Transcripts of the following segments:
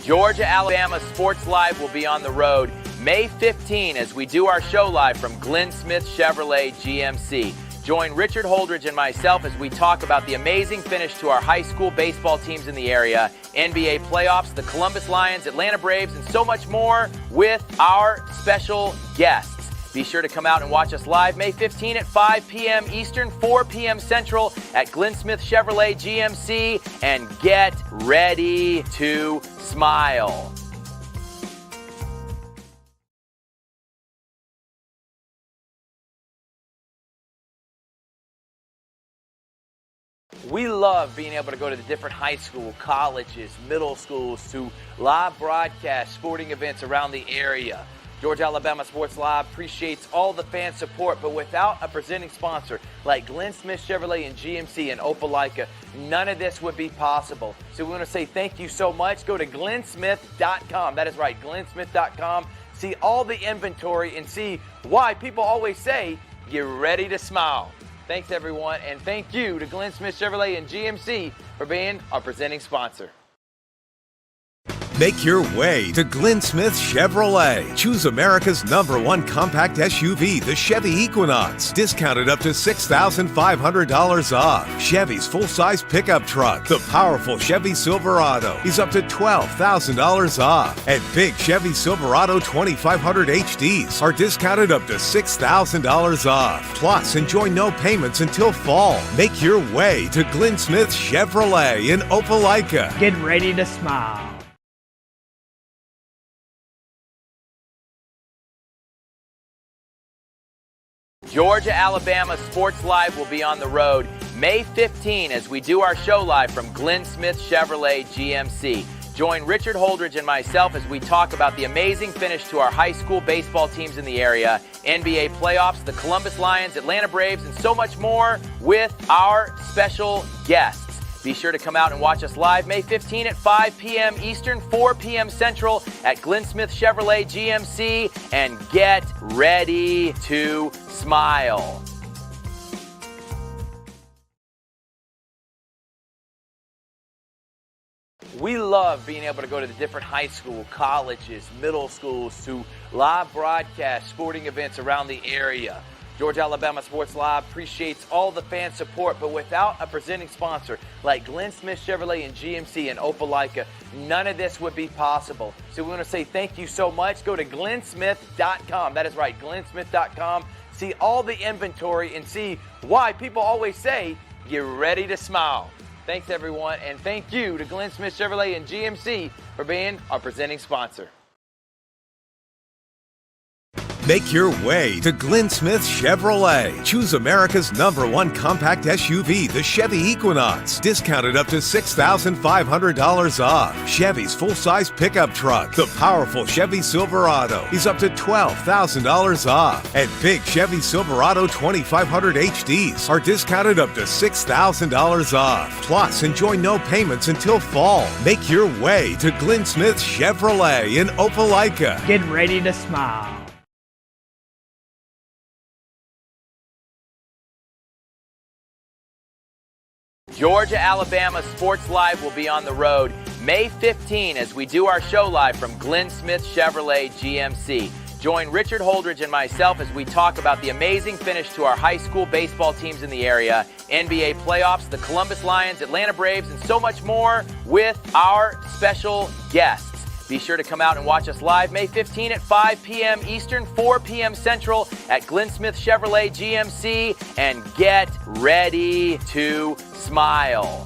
Georgia-Alabama Sports Live will be on the road May 15 as we do our show live from Glenn Smith Chevrolet GMC. Join Richard Holdridge and myself as we talk about the amazing finish to our high school baseball teams in the area, NBA playoffs, the Columbus Lions, Atlanta Braves, and so much more with our special guests. Be sure to come out and watch us live May 15 at 5 p.m. Eastern, 4 p.m. Central at Glenn Smith Chevrolet GMC, and get ready to smile. We love being able to go to the different high school, colleges, middle schools to live broadcast sporting events around the area. Georgia-Alabama Sports Live appreciates all the fan support, but without a presenting sponsor like Glenn Smith Chevrolet and GMC in Opelika, none of this would be possible. So we want to say thank you so much. Go to glennsmith.com. That is right, glennsmith.com. See all the inventory and see why people always say, get ready to smile. Thanks, everyone, and thank you to Glenn Smith Chevrolet and GMC for being our presenting sponsor. Make your way to Glenn Smith Chevrolet. Choose America's #1 compact SUV, the Chevy Equinox. Discounted up to $6,500 off. Chevy's full-size pickup truck, the powerful Chevy Silverado, is up to $12,000 off. And big Chevy Silverado 2500 HDs are discounted up to $6,000 off. Plus, enjoy no payments until fall. Make your way to Glenn Smith Chevrolet in Opelika. Get ready to smile. Georgia-Alabama Sports Live will be on the road May 15 as we do our show live from Glenn Smith Chevrolet GMC. Join Richard Holdridge and myself as we talk about the amazing finish to our high school baseball teams in the area, NBA playoffs, the Columbus Lions, Atlanta Braves, and so much more with our special guests. Be sure to come out and watch us live May 15 at 5 p.m. Eastern, 4 p.m. Central at Glenn Smith Chevrolet GMC, and get ready to smile. We love being able to go to the different high school, colleges, middle schools to live broadcast sporting events around the area. Georgia-Alabama Sports Live appreciates all the fan support, but without a presenting sponsor like Glenn Smith Chevrolet and GMC in Opelika, none of this would be possible. So we want to say thank you so much. Go to glennsmith.com. That is right, glennsmith.com. See all the inventory and see why people always say, get ready to smile. Thanks, everyone, and thank you to Glenn Smith Chevrolet and GMC for being our presenting sponsor. Make your way to Glenn Smith Chevrolet. Choose America's #1 compact SUV, the Chevy Equinox. Discounted up to $6,500 off. Chevy's full-size pickup truck, the powerful Chevy Silverado, is up to $12,000 off. And big Chevy Silverado 2500 HDs are discounted up to $6,000 off. Plus, enjoy no payments until fall. Make your way to Glenn Smith Chevrolet in Opelika. Get ready to smile. Georgia-Alabama Sports Live will be on the road May 15 as we do our show live from Glenn Smith Chevrolet GMC. Join Richard Holdridge and myself as we talk about the amazing finish to our high school baseball teams in the area, NBA playoffs, the Columbus Lions, Atlanta Braves, and so much more with our special guests. Be sure to come out and watch us live May 15 at 5 p.m. Eastern, 4 p.m. Central at Glenn Smith Chevrolet GMC, and get ready to smile.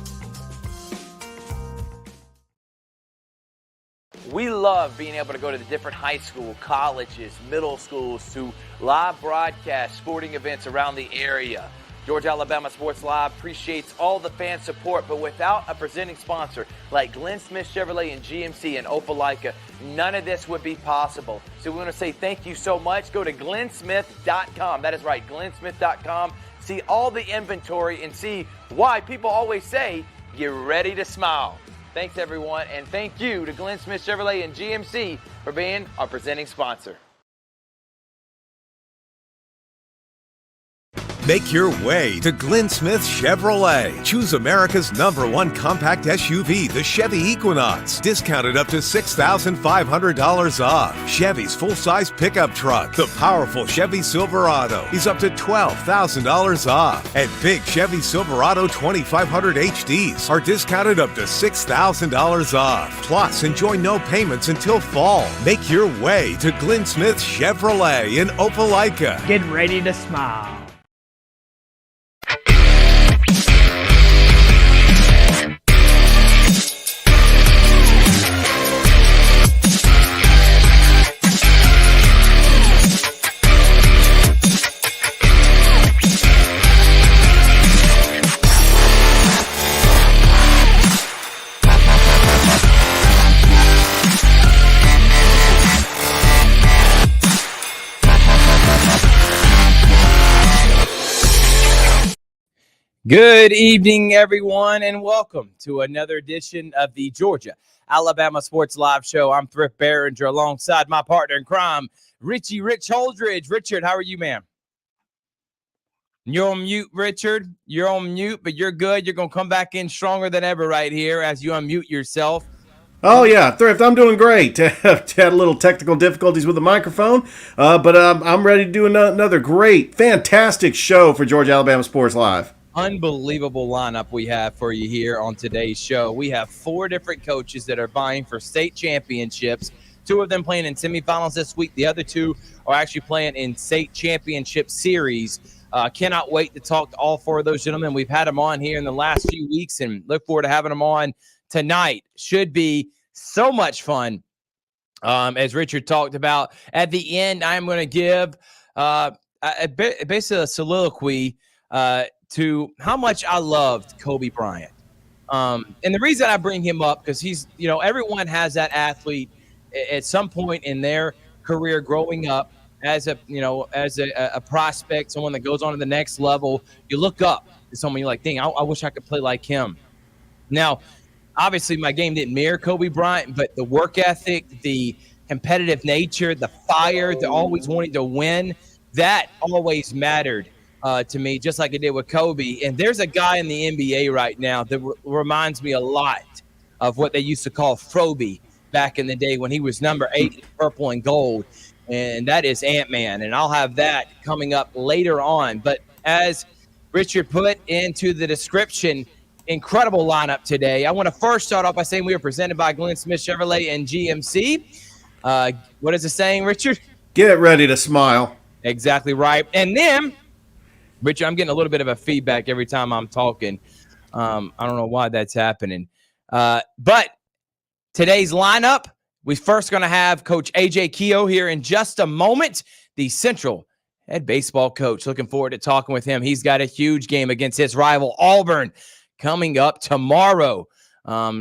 We love being able to go to the different high school, colleges, middle schools to live broadcast sporting events around the area. Georgia-Alabama Sports Live appreciates all the fan support, but without a presenting sponsor like Glenn Smith Chevrolet and GMC in Opelika, none of this would be possible. So we want to say thank you so much. Go to glennsmith.com. That is right, glennsmith.com. See all the inventory and see why people always say, get ready to smile. Thanks, everyone, and thank you to Glenn Smith Chevrolet and GMC for being our presenting sponsor. Make your way to Glenn Smith Chevrolet. Choose America's #1 compact SUV, the Chevy Equinox. Discounted up to $6,500 off. Chevy's full-size pickup truck, the powerful Chevy Silverado, is up to $12,000 off. And big Chevy Silverado 2500 HDs are discounted up to $6,000 off. Plus, enjoy no payments until fall. Make your way to Glenn Smith Chevrolet in Opelika. Get ready to smile. Good evening, everyone, and welcome to another edition of the Georgia-Alabama Sports Live Show. I'm Thrift Barringer alongside my partner in crime, Rich Holdridge. Richard, how are you, man? You're on mute, Richard. You're on mute, but you're good. You're going to come back in stronger than ever right here as you unmute yourself. Oh, yeah, Thrift, I'm doing great. Had a little technical difficulties with the microphone, but I'm ready to do another great, fantastic show for Georgia-Alabama Sports Live. Unbelievable lineup we have for you here on today's show. We have 4 different coaches that are vying for state championships. 2 of them playing in semifinals this week. The other 2 are actually playing in state championship series. Cannot wait to talk to all 4 of those gentlemen. We've had them on here in the last few weeks and look forward to having them on tonight. Should be so much fun. As Richard talked about, at the end, I'm going to give basically a soliloquy to how much I loved Kobe Bryant. And the reason I bring him up, because he's, everyone has that athlete at some point in their career growing up as a prospect, someone that goes on to the next level. You look up to someone, you're like, dang, I wish I could play like him. Now, obviously my game didn't mirror Kobe Bryant, but the work ethic, the competitive nature, the fire, the always wanting to win, that always mattered to me, just like it did with Kobe. And there's a guy in the NBA right now that reminds me a lot of what they used to call Froby back in the day when he was number 8 in purple and gold. And that is Ant-Man. And I'll have that coming up later on. But as Richard put into the description, incredible lineup today. I want to first start off by saying we are presented by Glenn Smith Chevrolet and GMC. What is it saying, Richard? Get ready to smile. Exactly right. And then, Richard, I'm getting a little bit of a feedback every time I'm talking. I don't know why that's happening. But today's lineup, we're first going to have Coach AJ Kehoe here in just a moment, the Central head baseball coach. Looking forward to talking with him. He's got a huge game against his rival Auburn coming up tomorrow.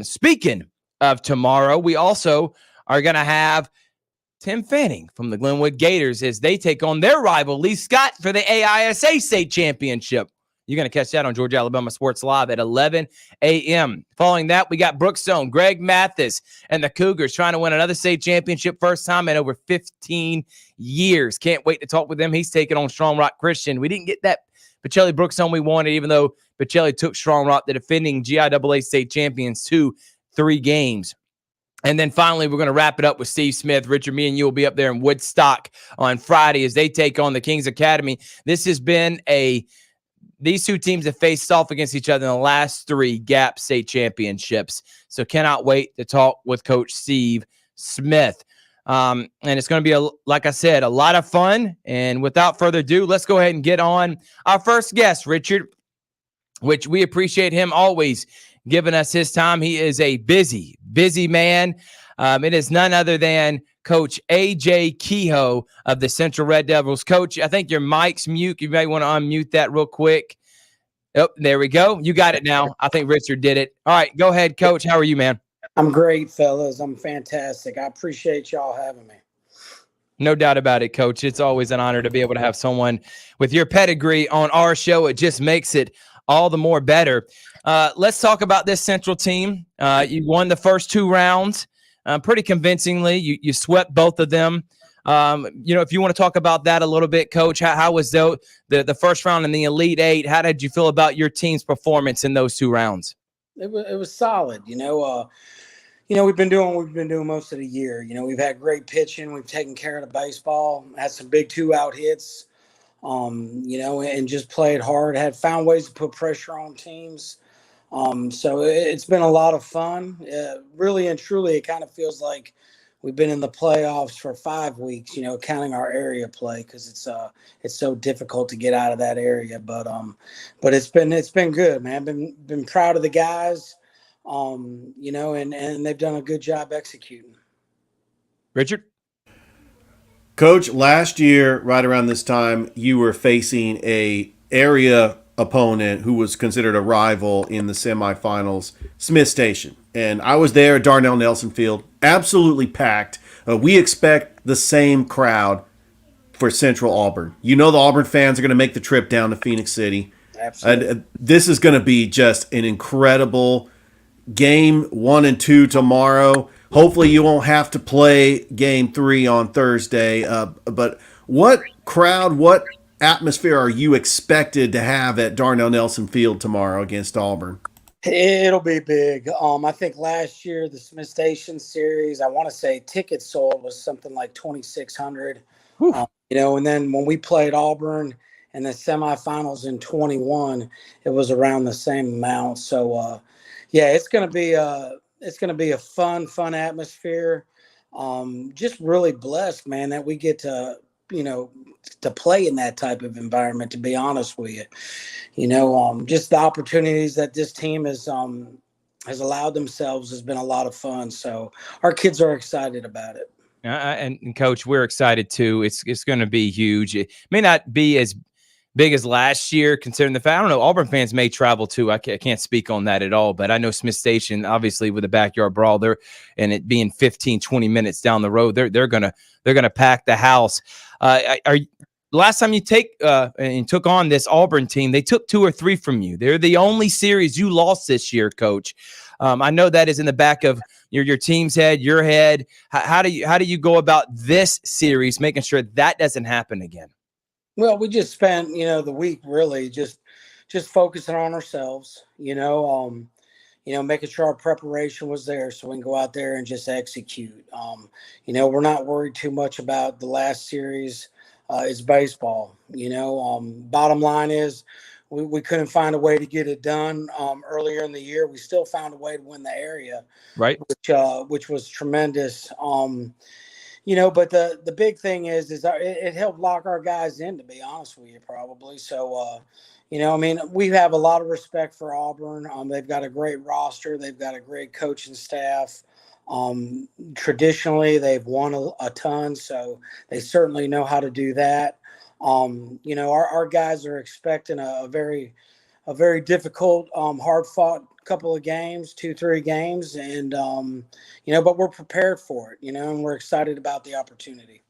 Speaking of tomorrow, we also are going to have Tim Fanning from the Glenwood Gators as they take on their rival, Lee Scott, for the AISA State Championship. You're going to catch that on Georgia-Alabama Sports Live at 11 a.m. Following that, we got Brookstone, Greg Mathis, and the Cougars trying to win another state championship, first time in over 15 years. Can't wait to talk with them. He's taking on Strong Rock Christian. We didn't get that Pacelli Brookstone we wanted, even though Pacelli took Strong Rock, the defending GIAA state champions, to 3 games. And then finally, we're going to wrap it up with Steve Smith. Richard, me and you will be up there in Woodstock on Friday as they take on the Kings Academy. This has been these 2 teams have faced off against each other in the last 3 GAP state championships. So cannot wait to talk with Coach Steve Smith. And it's going to be, like I said, a lot of fun. And without further ado, let's go ahead and get on our first guest, Richard, which we appreciate him always giving us his time. He is a busy man. It is none other than Coach AJ Kehoe of the Central Red Devils. Coach, I think your mic's mute. You may want to unmute that real quick. Oh, there we go. You got it now. I think Richard did it. All right, go ahead, Coach. How are you, man? I'm great, fellas. I'm fantastic. I appreciate y'all having me. No doubt about it, Coach. It's always an honor to be able to have someone with your pedigree on our show. It just makes it all the more better. Let's talk about this Central team. You won the first 2 rounds pretty convincingly. You swept both of them. If you want to talk about that a little bit, Coach, how was the first round in the Elite Eight? How did you feel about your team's performance in those 2 rounds? It was solid. We've been doing what we've been doing most of the year. We've had great pitching. We've taken care of the baseball. Had some big 2-out hits. And just played hard. Found ways to put pressure on teams. So it's been a lot of fun. Really and truly, it kind of feels like we've been in the playoffs for 5 weeks, counting our area play, because it's so difficult to get out of that area. But it's been good, man. Been proud of the guys, and they've done a good job executing. Richard? Coach, last year, right around this time, you were facing a area opponent who was considered a rival in the semifinals, Smith Station. And I was there at Darnell Nelson Field, absolutely packed. We expect the same crowd for Central Auburn. The Auburn fans are going to make the trip down to Phoenix City. Absolutely. This is going to be just an incredible game 1 and 2 tomorrow. Hopefully you won't have to play game 3 on Thursday. But what crowd, what atmosphere are you expected to have at Darnell Nelson Field tomorrow against Auburn? It'll be big. I think last year, the Smith Station series, I want to say tickets sold was something like 2,600. And then when we played Auburn in the semifinals in 21, it was around the same amount. So, it's going to be a fun atmosphere. Just really blessed, man, that we get to, to play in that type of environment, to be honest with you. Just the opportunities that this team has allowed themselves has been a lot of fun. So our kids are excited about it. And Coach, we're excited too. It's going to be huge. It may not be as big as last year, considering the fact, I don't know, Auburn fans may travel too. I can't speak on that at all, but I know Smith Station, obviously with the backyard brawl there and it being 15, 20 minutes down the road, they're going to pack the house. Last time you took on this Auburn team, they took 2 or 3 from you. They're the only series you lost this year, Coach. I know that is in the back of your team's head, your head. How do you go about this series, making sure that doesn't happen again? Well, we just spent, the week really just focusing on ourselves, making sure our preparation was there so we can go out there and just execute. We're not worried too much about the last series. It's baseball, bottom line is we couldn't find a way to get it done earlier in the year. We still found a way to win the area, right? Which was tremendous. But the big thing is it helped lock our guys in, to be honest with you, probably. So, we have a lot of respect for Auburn. They've got a great roster. They've got a great coaching staff. Traditionally, they've won a ton, so they certainly know how to do that. Our guys are expecting a very difficult, hard-fought couple of games, 2-3 games, and but we're prepared for it, and we're excited about the opportunity.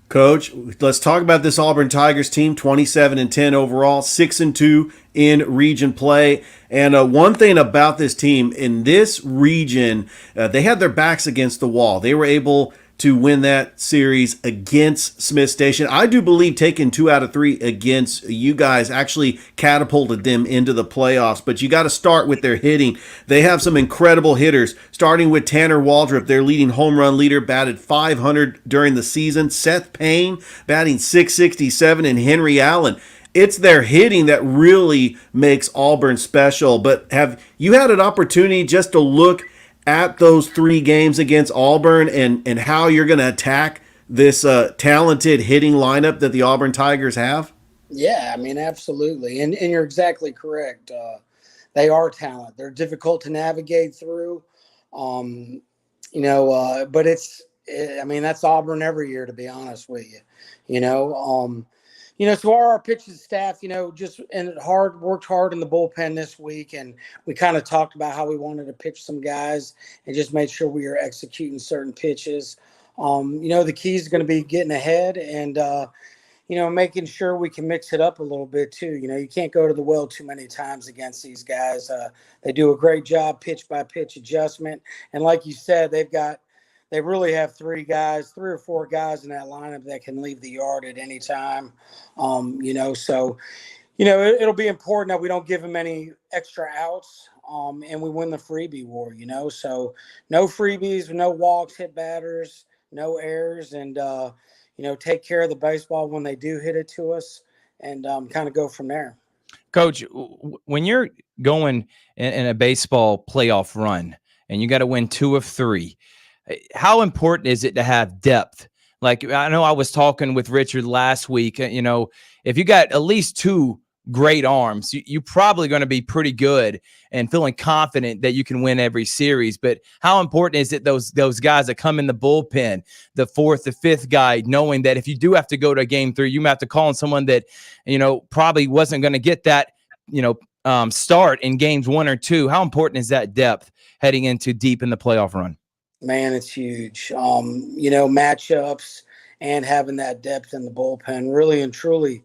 Coach, let's talk about this Auburn Tigers team, 27-10 overall, 6-2 in region play. And one thing about this team, in this region, they had their backs against the wall. They were able to win that series against Smith Station. I do believe taking 2 out of 3 against you guys actually catapulted them into the playoffs, but you got to start with their hitting. They have some incredible hitters, starting with Tanner Waldrop, their leading home run leader, batted .500 during the season. Seth Payne batting .667, and Henry Allen. It's their hitting that really makes Auburn special. But have you had an opportunity just to look at those 3 games against Auburn and how you're going to attack this talented hitting lineup that the Auburn Tigers have? Yeah, absolutely. And you're exactly correct. They are talent. They're difficult to navigate through, but that's Auburn every year, to be honest with you, so our pitching staff, just worked hard in the bullpen this week, and we kind of talked about how we wanted to pitch some guys and just made sure we were executing certain pitches. The key is going to be getting ahead and, making sure we can mix it up a little bit too. You can't go to the well too many times against these guys. They do a great job pitch by pitch adjustment. And like you said, they've got they really have three or four guys in that lineup that can leave the yard at any time. So it'll be important that we don't give them any extra outs, and we win the freebie war. So no freebies, no walks, hit batters, no errors, and take care of the baseball when they do hit it to us, and kind of go from there. Coach, when you're going in a baseball playoff run and you got to win 2 of 3, how important is it to have depth? Like, I know I was talking with Richard last week, if you got at least 2 great arms, you're probably going to be pretty good and feeling confident that you can win every series. But how important is it those guys that come in the bullpen, the 4th, the 5th guy, knowing that if you do have to go to a game 3, you might have to call on someone that, probably wasn't going to get that, start in games 1 or 2. How important is that depth heading into deep in the playoff run? Man, it's huge. Matchups and having that depth in the bullpen, really and truly.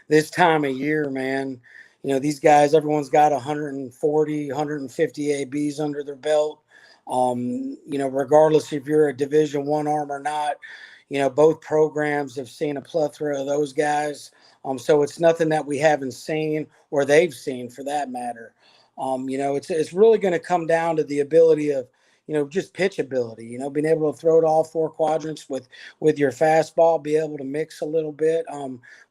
This time of year, man, these guys, everyone's got 140, 150 ABs under their belt. Regardless if you're a Division I arm or not, both programs have seen a plethora of those guys. So it's nothing that we haven't seen or they've seen for that matter. It's really going to come down to the ability of, just pitch ability, being able to throw it all 4 quadrants with your fastball, be able to mix a little bit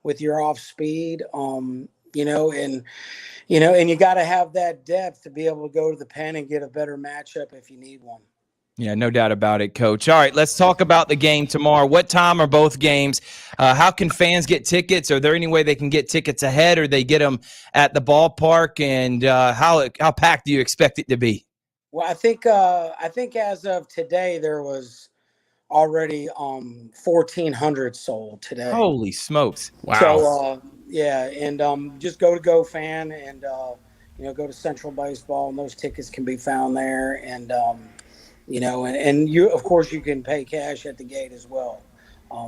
with your off speed, and you got to have that depth to be able to go to the pen and get a better matchup if you need one. Yeah, no doubt about it, Coach. All right, let's talk about the game tomorrow. What time are both games? How can fans get tickets? Are there any way they can get tickets ahead, or they get them at the ballpark? And how packed do you expect it to be? Well, I think as of today, there was already 1,400 sold today. Holy smokes! Wow. So and just go to GoFan and go to Central Baseball, and those tickets can be found there. And and you, of course, you can pay cash at the gate as well.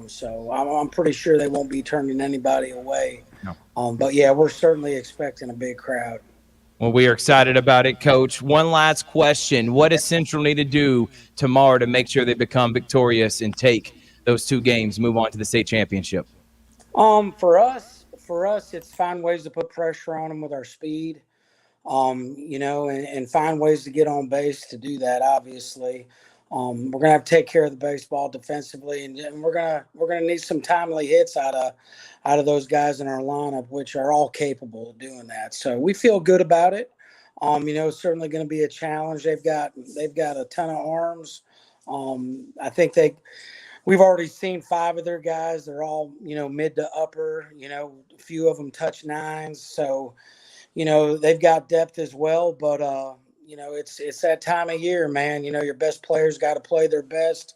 So I'm pretty sure they won't be turning anybody away. No. But yeah, we're certainly expecting a big crowd. Well, we are excited about it, Coach. One last question. What does Central need to do tomorrow to make sure they become victorious and take those 2 games, move on to the state championship? For us, it's find ways to put pressure on them with our speed, and find ways to get on base to do that, obviously. We're going to have to take care of the baseball defensively, and we're going to need some timely hits out of those guys in our lineup, which are all capable of doing that. So we feel good about it. It's certainly going to be a challenge. They've got a ton of arms. I think we've already seen 5 of their guys. They're all, mid to upper, a few of them touch 9s. So, they've got depth as well, but, it's that time of year, man. Your best players got to play their best,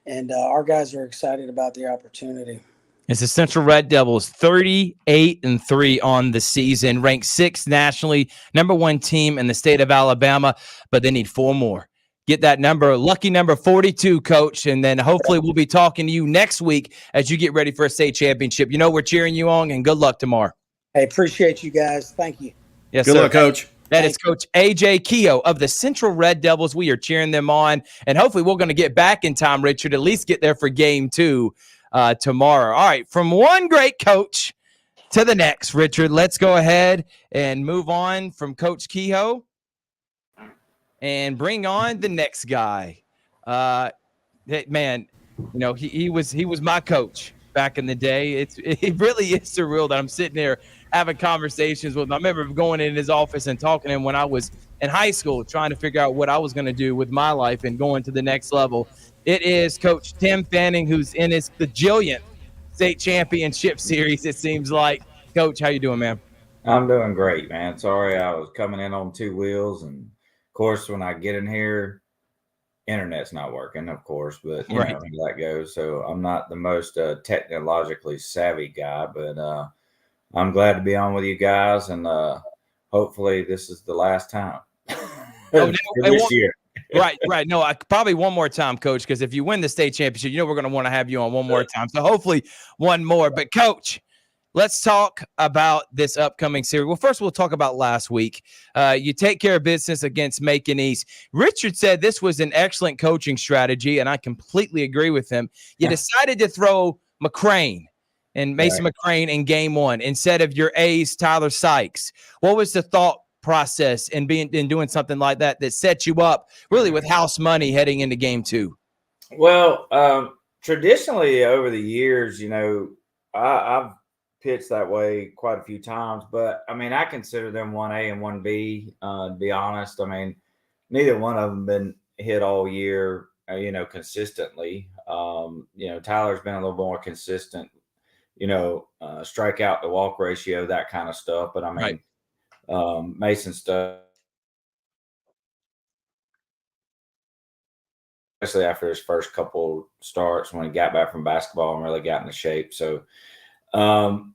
and our guys are excited about the opportunity. It's the Central Red Devils, 38-3 on the season, ranked 6th nationally, number 1 team in the state of Alabama, but they need 4 more. Get that number, lucky number 42, Coach, and then hopefully we'll be talking to you next week as you get ready for a state championship. We're cheering you on, and good luck tomorrow. Hey, appreciate you guys. Thank you. Yes, good sir. luck, Coach. That is Coach A.J. Kehoe of the Central Red Devils. We are cheering them on, and hopefully we're going to get back in time, Richard, at least get there for game 2 tomorrow. All right, from one great coach to the next, Richard, let's go ahead and move on from Coach Kehoe and bring on the next guy. Man, he was my coach back in the day. It really is surreal that I'm sitting there having conversations with him. I remember going in his office and talking to him when I was in high school, trying to figure out what I was going to do with my life and going to the next level. It is Coach Tim Fanning, who's in his bajillionth state championship series, it seems like. Coach, how you doing, man? I'm doing great, man. Sorry, I was coming in on 2 wheels, and of course, when I get in here, internet's not working, of course, but you know how that goes. So I'm not the most technologically savvy guy, but I'm glad to be on with you guys, and hopefully this is the last time this year. Right. No, probably one more time, Coach, because if you win the state championship, we're going to want to have you on one more time. So hopefully one more. But, Coach, let's talk about this upcoming series. Well, first we'll talk about last week. You take care of business against Macon East. Richard said this was an excellent coaching strategy, and I completely agree with him. You decided to throw McCrane and Mason McCrane in game one instead of your ace, Tyler Sykes. What was the thought process in doing something like that set you up really with house money heading into game two? Well, traditionally over the years, I've pitched that way quite a few times, but I mean, I consider them 1A and 1B, to be honest. I mean, neither one of them been hit all year, consistently. Tyler's been a little more consistent, strikeout to walk ratio, that kind of stuff. But I mean, Mason stuff, especially after his first couple starts when he got back from basketball and really got into shape. So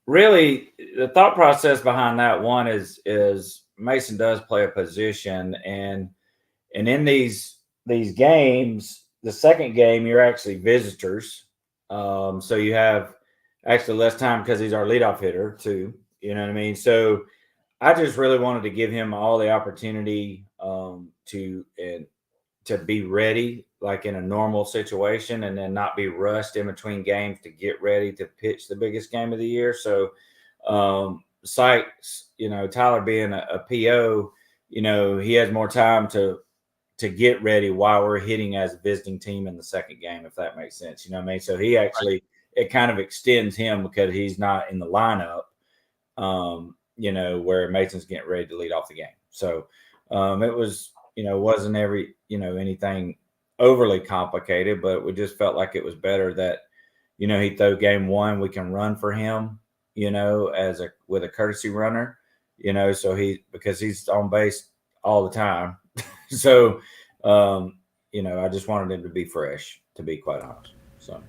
really the thought process behind that one is Mason does play a position, and in these games, the second game, you're actually visitors. So you have actually less time because he's our leadoff hitter too. You know what I mean? So I just really wanted to give him all the opportunity to be ready, like in a normal situation, and then not be rushed in between games to get ready to pitch the biggest game of the year. So Sykes, Tyler being a PO, he has more time to get ready while we're hitting as a visiting team in the second game, if that makes sense. You know what I mean? So he actually, it kind of extends him because he's not in the lineup, where Mason's getting ready to lead off the game. So it was, wasn't anything overly complicated, but we just felt like it was better that, he'd throw game one, we can run for him, with a courtesy runner, so because he's on base all the time. So, I just wanted him to be fresh, to be quite honest. So,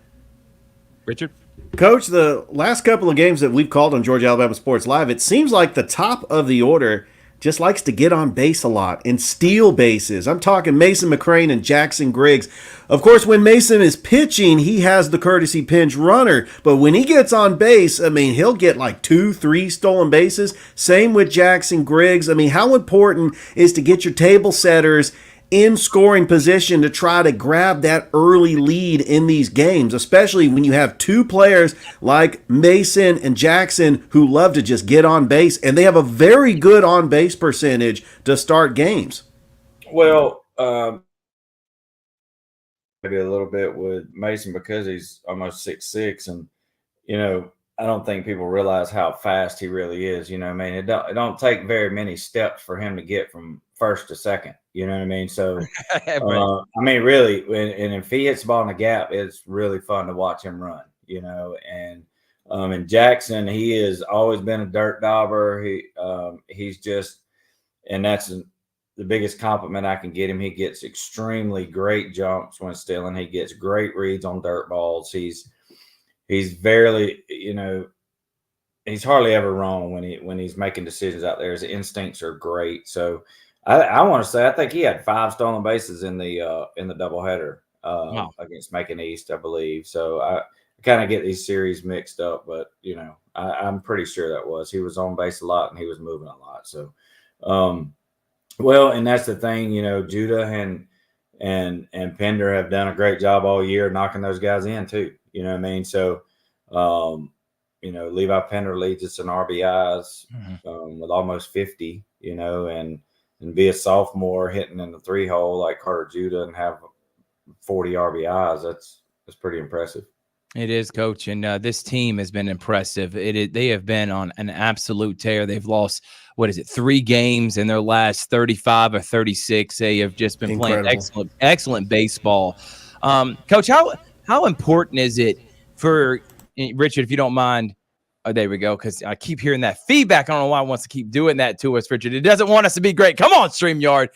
Richard? Coach, the last couple of games that we've called on Georgia Alabama Sports Live, it seems like the top of the order just likes to get on base a lot and steal bases. I'm talking Mason McCrane and Jackson Griggs. Of course, when Mason is pitching, he has the courtesy pinch runner. But when he gets on base, I mean, he'll get like 2-3 stolen bases. Same with Jackson Griggs. I mean, how important is to get your table setters in scoring position to try to grab that early lead in these games, especially when you have two players like Mason and Jackson who love to just get on base, and they have a very good on base percentage to start games. Well, maybe a little bit with Mason because he's almost 6'6", and I don't think people realize how fast he really is. I mean, it don't take very many steps for him to get from first to second. You know what I mean? So, I mean, really, and if he hits the ball in the gap, it's really fun to watch him run. And Jackson, he has always been a dirt dauber. He's just, and that's the biggest compliment I can get him. He gets extremely great jumps when stealing. He gets great reads on dirt balls. He's barely, he's hardly ever wrong when he's making decisions out there. His instincts are great. So I want to say I think he had 5 stolen bases in the doubleheader against Macon East, I believe. So I kind of get these series mixed up, but I'm pretty sure he was on base a lot and he was moving a lot. So well, and that's the thing, Judah and Pender have done a great job all year knocking those guys in too. You know what I mean? So, Levi Pender leads us in RBIs with almost 50, and be a sophomore hitting in the 3-hole like Carter Judah and have 40 RBIs. That's pretty impressive. It is, Coach, and this team has been impressive. They have been on an absolute tear. They've lost, 3 games in their last 35 or 36. They have just been playing excellent baseball. Coach, how important is it for Richard, if you don't mind? Oh, there we go, because I keep hearing that feedback. I don't know why it wants to keep doing that to us, Richard. It doesn't want us to be great. Come on, StreamYard.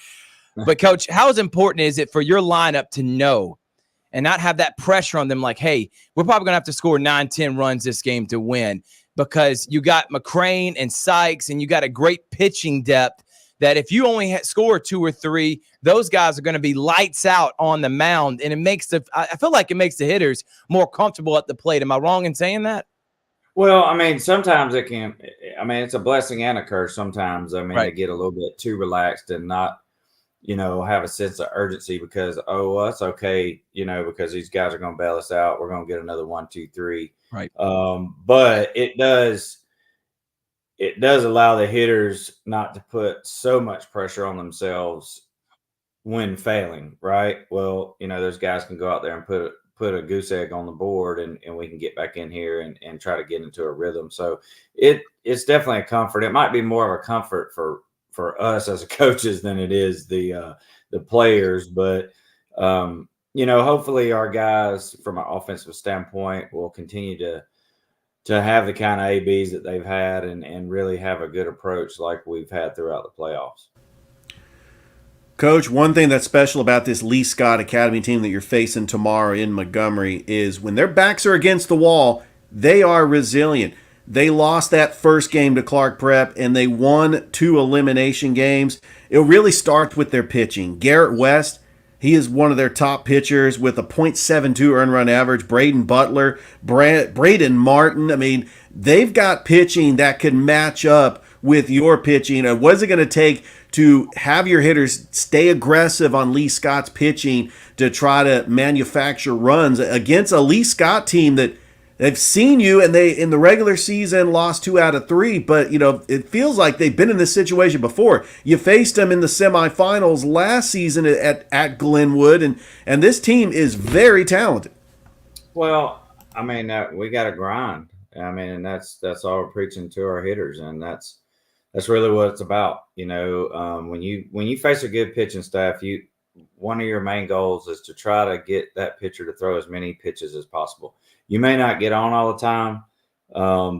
But, Coach, how important is it for your lineup to know and not have that pressure on them like, hey, we're probably going to have to score 9-10 runs this game to win, because you got McCrane and Sykes and you got a great pitching depth that if you only score 2 or 3, those guys are going to be lights out on the mound, and I feel like it makes the hitters more comfortable at the plate. Am I wrong in saying that? Well, I mean, sometimes it can. I mean, it's a blessing and a curse. Sometimes, I mean, they Right. get a little bit too relaxed and not, have a sense of urgency because, oh, well, that's okay, because these guys are going to bail us out. We're going to get another 1, 2, 3. Right. But it does allow the hitters not to put so much pressure on themselves when failing, right? Well, those guys can go out there and put a goose egg on the board, and we can get back in here and try to get into a rhythm. So it's definitely a comfort. It might be more of a comfort for us as coaches than it is the players, but hopefully our guys from an offensive standpoint will continue to have the kind of ABs that they've had and really have a good approach like we've had throughout the playoffs. Coach, one thing that's special about this Lee Scott Academy team that you're facing tomorrow in Montgomery is when their backs are against the wall, they are resilient. They lost that first game to Clark Prep, and they won 2 elimination games. It really starts with their pitching. Garrett West, he is one of their top pitchers with a .72 earned run average. Braden Butler, Braden Martin. I mean, they've got pitching that could match up with your pitching. What is it going to take to have your hitters stay aggressive on Lee Scott's pitching to try to manufacture runs against a Lee Scott team that they've seen you, and they in the regular season lost 2 out of 3, but it feels like they've been in this situation before. You faced them in the semifinals last season at Glenwood, and this team is very talented. Well, I mean, we got to grind. I mean, and that's all we're preaching to our hitters, and that's really what it's about. When you face a good pitching staff, one of your main goals is to try to get that pitcher to throw as many pitches as possible. You may not get on all the time,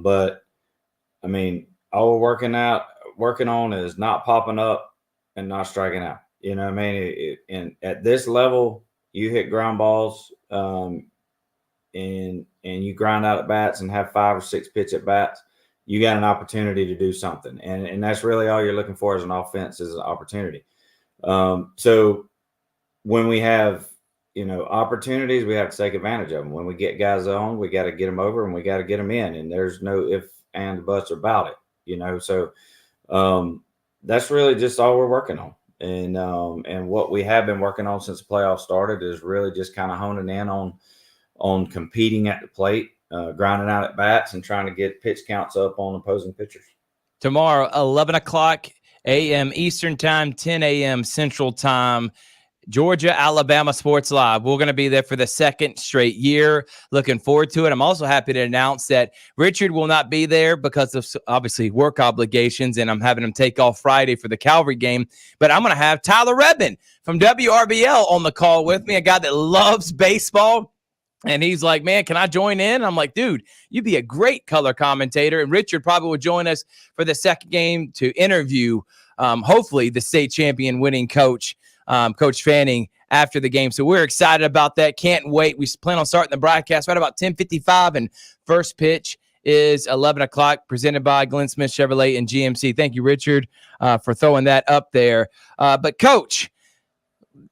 but I mean, all we're working on is not popping up and not striking out. You know what I mean? And at this level, you hit ground balls, and you grind out at bats and have 5 or 6 pitch at bats. You got an opportunity to do something, and that's really all you're looking for as an offense is an opportunity. So when we have opportunities, we have to take advantage of them. When we get guys on, we got to get them over and we got to get them in. And there's no if and buts about it, So that's really just all we're working on. And what we have been working on since the playoffs started is really just kind of honing in on competing at the plate, grinding out at bats, and trying to get pitch counts up on opposing pitchers. Tomorrow, 11 o'clock a.m. Eastern Time, 10 a.m. Central Time. Georgia, Alabama Sports Live. We're going to be there for the 2nd straight year. Looking forward to it. I'm also happy to announce that Richard will not be there because of obviously work obligations, and I'm having him take off Friday for the Calvary game. But I'm going to have Tyler Redmond from WRBL on the call with me, a guy that loves baseball. And he's like, man, can I join in? I'm like, dude, you'd be a great color commentator. And Richard probably will join us for the second game to interview, hopefully, the state champion winning coach, Coach Fanning, after the game. So we're excited about that. Can't wait. We plan on starting the broadcast right about 10:55, and first pitch is 11 o'clock, presented by Glenn Smith Chevrolet and GMC. Thank you, Richard, for throwing that up there. But, Coach,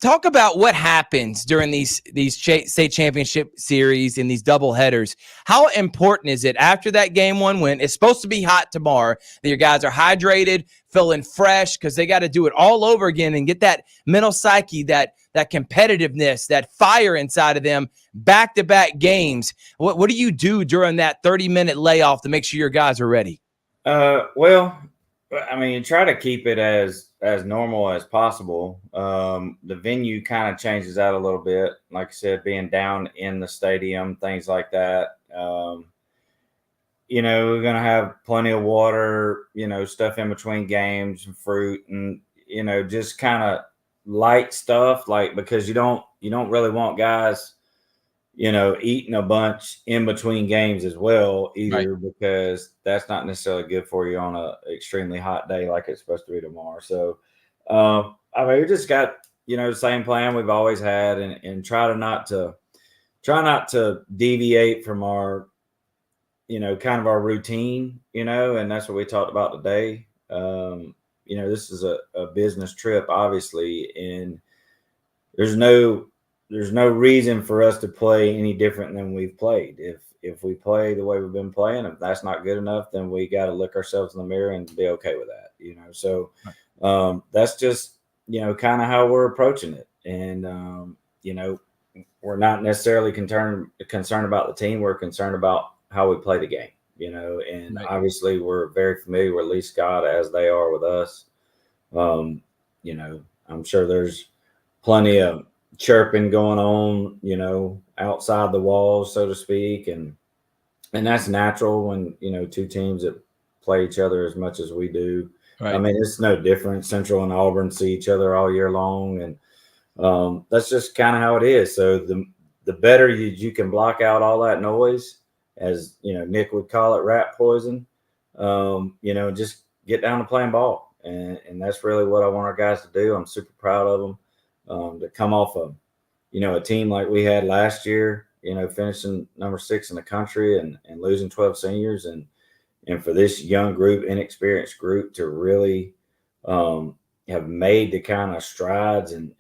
talk about what happens during these state championship series and these double headers. How important is it after that game 1 win? It's supposed to be hot tomorrow, that your guys are hydrated, feeling fresh, because they got to do it all over again and get that mental psyche, that competitiveness, that fire inside of them, back-to-back games. What do you do during that 30-minute layoff to make sure your guys are ready? Well, I mean, try to keep it as normal as possible. The venue kind of changes out a little bit. Like I said, being down in the stadium, things like that. We're going to have plenty of water, stuff in between games and fruit and, just kind of light stuff, because you don't really want guys, eating a bunch in between games as well either, right, because that's not necessarily good for you on a extremely hot day like it's supposed to be tomorrow. So, I mean, we just got, the same plan we've always had and try not to deviate from our, kind of our routine, and that's what we talked about today. This is a business trip, obviously, and there's no there's no reason for us to play any different than we've played. If we play the way we've been playing, if that's not good enough, then we got to look ourselves in the mirror and be okay with that, you know. So that's just, you know, kind of how we're approaching it. And you know, we're not necessarily concerned about the team. We're concerned about how we play the game, you know. And obviously, we're very familiar with Lee Scott as they are with us. You know, I'm sure there's plenty of chirping going on, you know, outside the walls, so to speak, and that's natural when, you know, two teams that play each other as much as we do. Right. I mean, it's no different. Central and Auburn see each other all year long, and that's just kind of how it is. So the better you can block out all that noise, as you know, Nick would call it, rat poison. You know, just get down to playing ball. And that's really what I want our guys to do. I'm super proud of them to come off of, you know, a team like we had last year, you know, finishing number 6 in the country and losing 12 seniors. And for this young group, inexperienced group to really have made the kind of strides and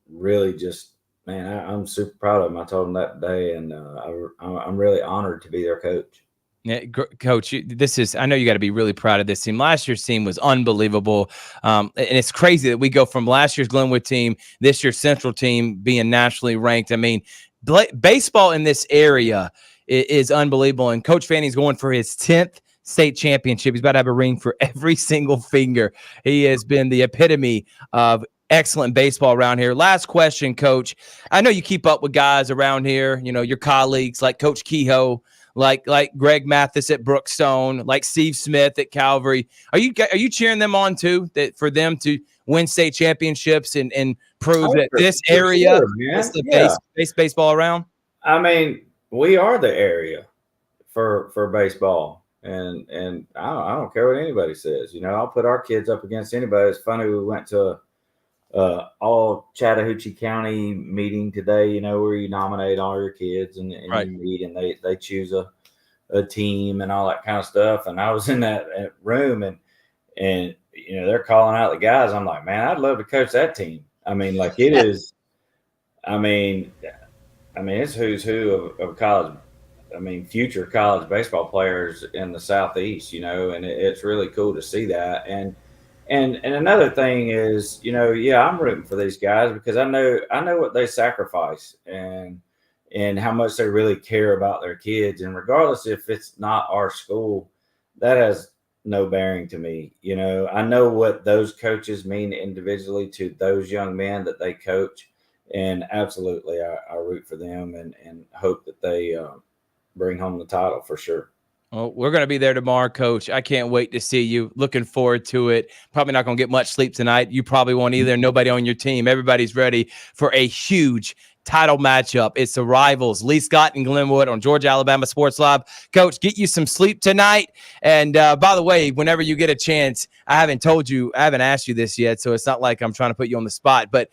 really just, man, I'm super proud of them. I told them that day, and I'm really honored to be their coach. Yeah, Coach, I know you got to be really proud of this team. Last year's team was unbelievable. And it's crazy that we go from last year's Glenwood team, this year's Central team being nationally ranked. I mean, baseball in this area is unbelievable. And Coach Fanning's going for his 10th state championship. He's about to have a ring for every single finger. He has been the epitome of excellent baseball around here. Last question, Coach. I know you keep up with guys around here, you know, your colleagues like Coach Kehoe, like Greg Mathis at Brookstone, like Steve Smith at Calvary. Are you cheering them on too, that for them to win state championships and prove that this area is the best baseball around? I mean, we are the area for baseball, and I don't care what anybody says. You know, I'll put our kids up against anybody. It's funny, we went to all Chattahoochee County meeting today, you know, where you nominate all your kids and you meet, and they choose a team and all that kind of stuff. And I was in that room and you know, they're calling out the guys. I'm like, man, I'd love to coach that team. I mean, like it is, I mean, it's who's who of college. I mean, future college baseball players in the Southeast, you know, and it's really cool to see that. And another thing is, you know, I'm rooting for these guys because I know what they sacrifice and how much they really care about their kids. And regardless if it's not our school, that has no bearing to me. You know, I know what those coaches mean individually to those young men that they coach. And absolutely, I root for them and hope that they bring home the title for sure. Well, we're going to be there tomorrow, Coach. I can't wait to see you. Looking forward to it. Probably not going to get much sleep tonight. You probably won't either. Nobody on your team. Everybody's ready for a huge title matchup. It's the rivals, Lee Scott and Glenwood on Georgia Alabama Sports Lab. Coach, get you some sleep tonight. And by the way, whenever you get a chance, I haven't asked you this yet, so it's not like I'm trying to put you on the spot, but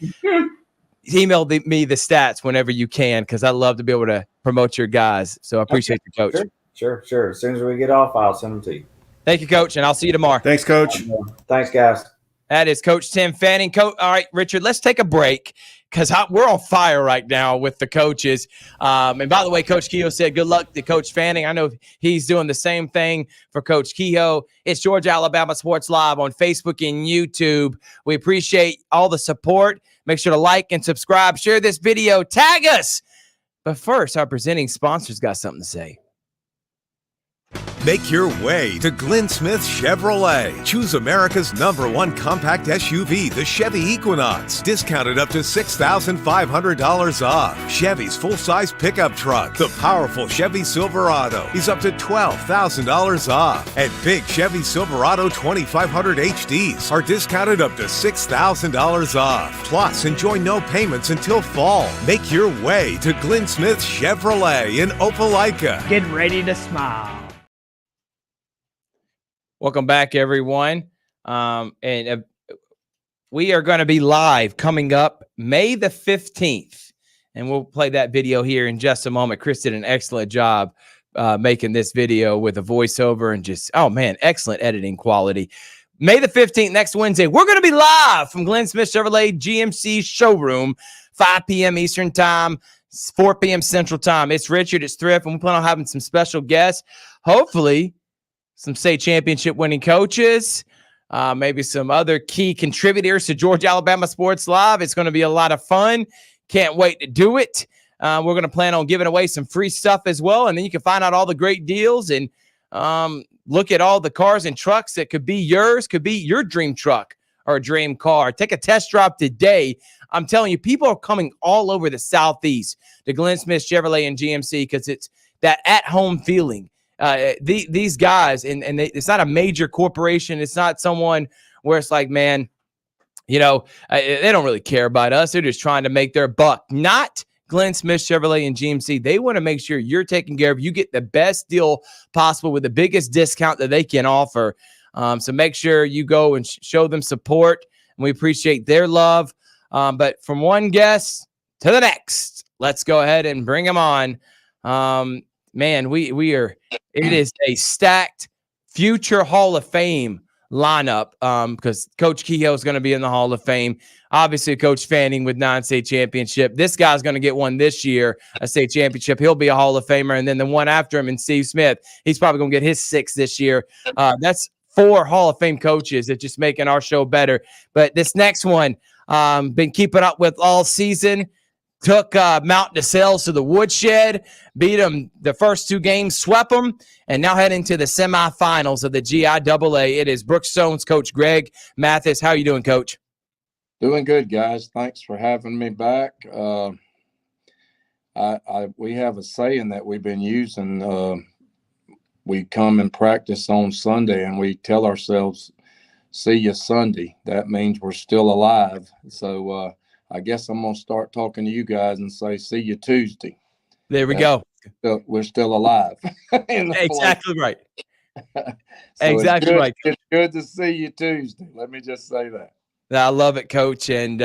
email me the stats whenever you can, because I love to be able to promote your guys. So I appreciate you, Coach. Sure. As soon as we get off, I'll send them to you. Thank you, Coach, and I'll see you tomorrow. Thanks, Coach. Thanks, guys. That is Coach Tim Fanning. All right, Richard, let's take a break because we're on fire right now with the coaches. And by the way, Coach Kehoe said good luck to Coach Fanning. I know he's doing the same thing for Coach Kehoe. It's Georgia Alabama Sports Live on Facebook and YouTube. We appreciate all the support. Make sure to like and subscribe. Share this video. Tag us. But first, our presenting sponsors got something to say. Make your way to Glenn Smith Chevrolet. Choose America's #1 compact SUV, the Chevy Equinox. Discounted up to $6,500 off. Chevy's full-size pickup truck, the powerful Chevy Silverado, is up to $12,000 off. And big Chevy Silverado 2500 HDs are discounted up to $6,000 off. Plus, enjoy no payments until fall. Make your way to Glenn Smith Chevrolet in Opelika. Get ready to smile. Welcome back, everyone. We are going to be live coming up May the 15th, and we'll play that video here in just a moment. Chris did an excellent job making this video with a voiceover and just, oh, man, excellent editing quality. May the 15th, next Wednesday, we're going to be live from Glenn Smith Chevrolet GMC showroom 5 p.m. Eastern time, 4 p.m. Central time. It's Richard, it's Thrift, and we plan on having some special guests. Hopefully, some state championship winning coaches, maybe some other key contributors to Georgia Alabama Sports Live. It's going to be a lot of fun. Can't wait to do it. We're going to plan on giving away some free stuff as well. And then you can find out all the great deals and look at all the cars and trucks that could be yours, could be your dream truck or dream car. Take a test drive today. I'm telling you, people are coming all over the Southeast to Glenn Smith Chevrolet and GMC because it's that at-home feeling. These guys, and it's not a major corporation. It's not someone where it's like, man, they don't really care about us. They're just trying to make their buck. Not Glenn Smith Chevrolet and GMC. They want to make sure you're taken care of. You get the best deal possible with the biggest discount that they can offer. So make sure you go and show them support. And we appreciate their love. But from one guest to the next, let's go ahead and bring them on. Man, it is a stacked future Hall of Fame lineup because Coach Kehoe is going to be in the Hall of Fame. Obviously, Coach Fanning with 9 state championship. This guy's going to get one this year, a state championship. He'll be a Hall of Famer. And then the one after him, and Steve Smith, he's probably going to get his 6th this year. That's 4 Hall of Fame coaches that just making our show better. But this next one, been keeping up with all season. Took Mount DeSales to the woodshed, beat them the first 2 games, swept them, and now heading to the semifinals of the GIAA. It is Brookstone's Coach Greg Mathis. How are you doing, Coach? Doing good, guys. Thanks for having me back. We have a saying that we've been using. We come and practice on Sunday, and we tell ourselves, see you Sunday. That means we're still alive. So I guess I'm going to start talking to you guys and say, see you Tuesday. There we go. We're still alive. Exactly right. Exactly right. It's good to see you Tuesday. Let me just say that. I love it, Coach, and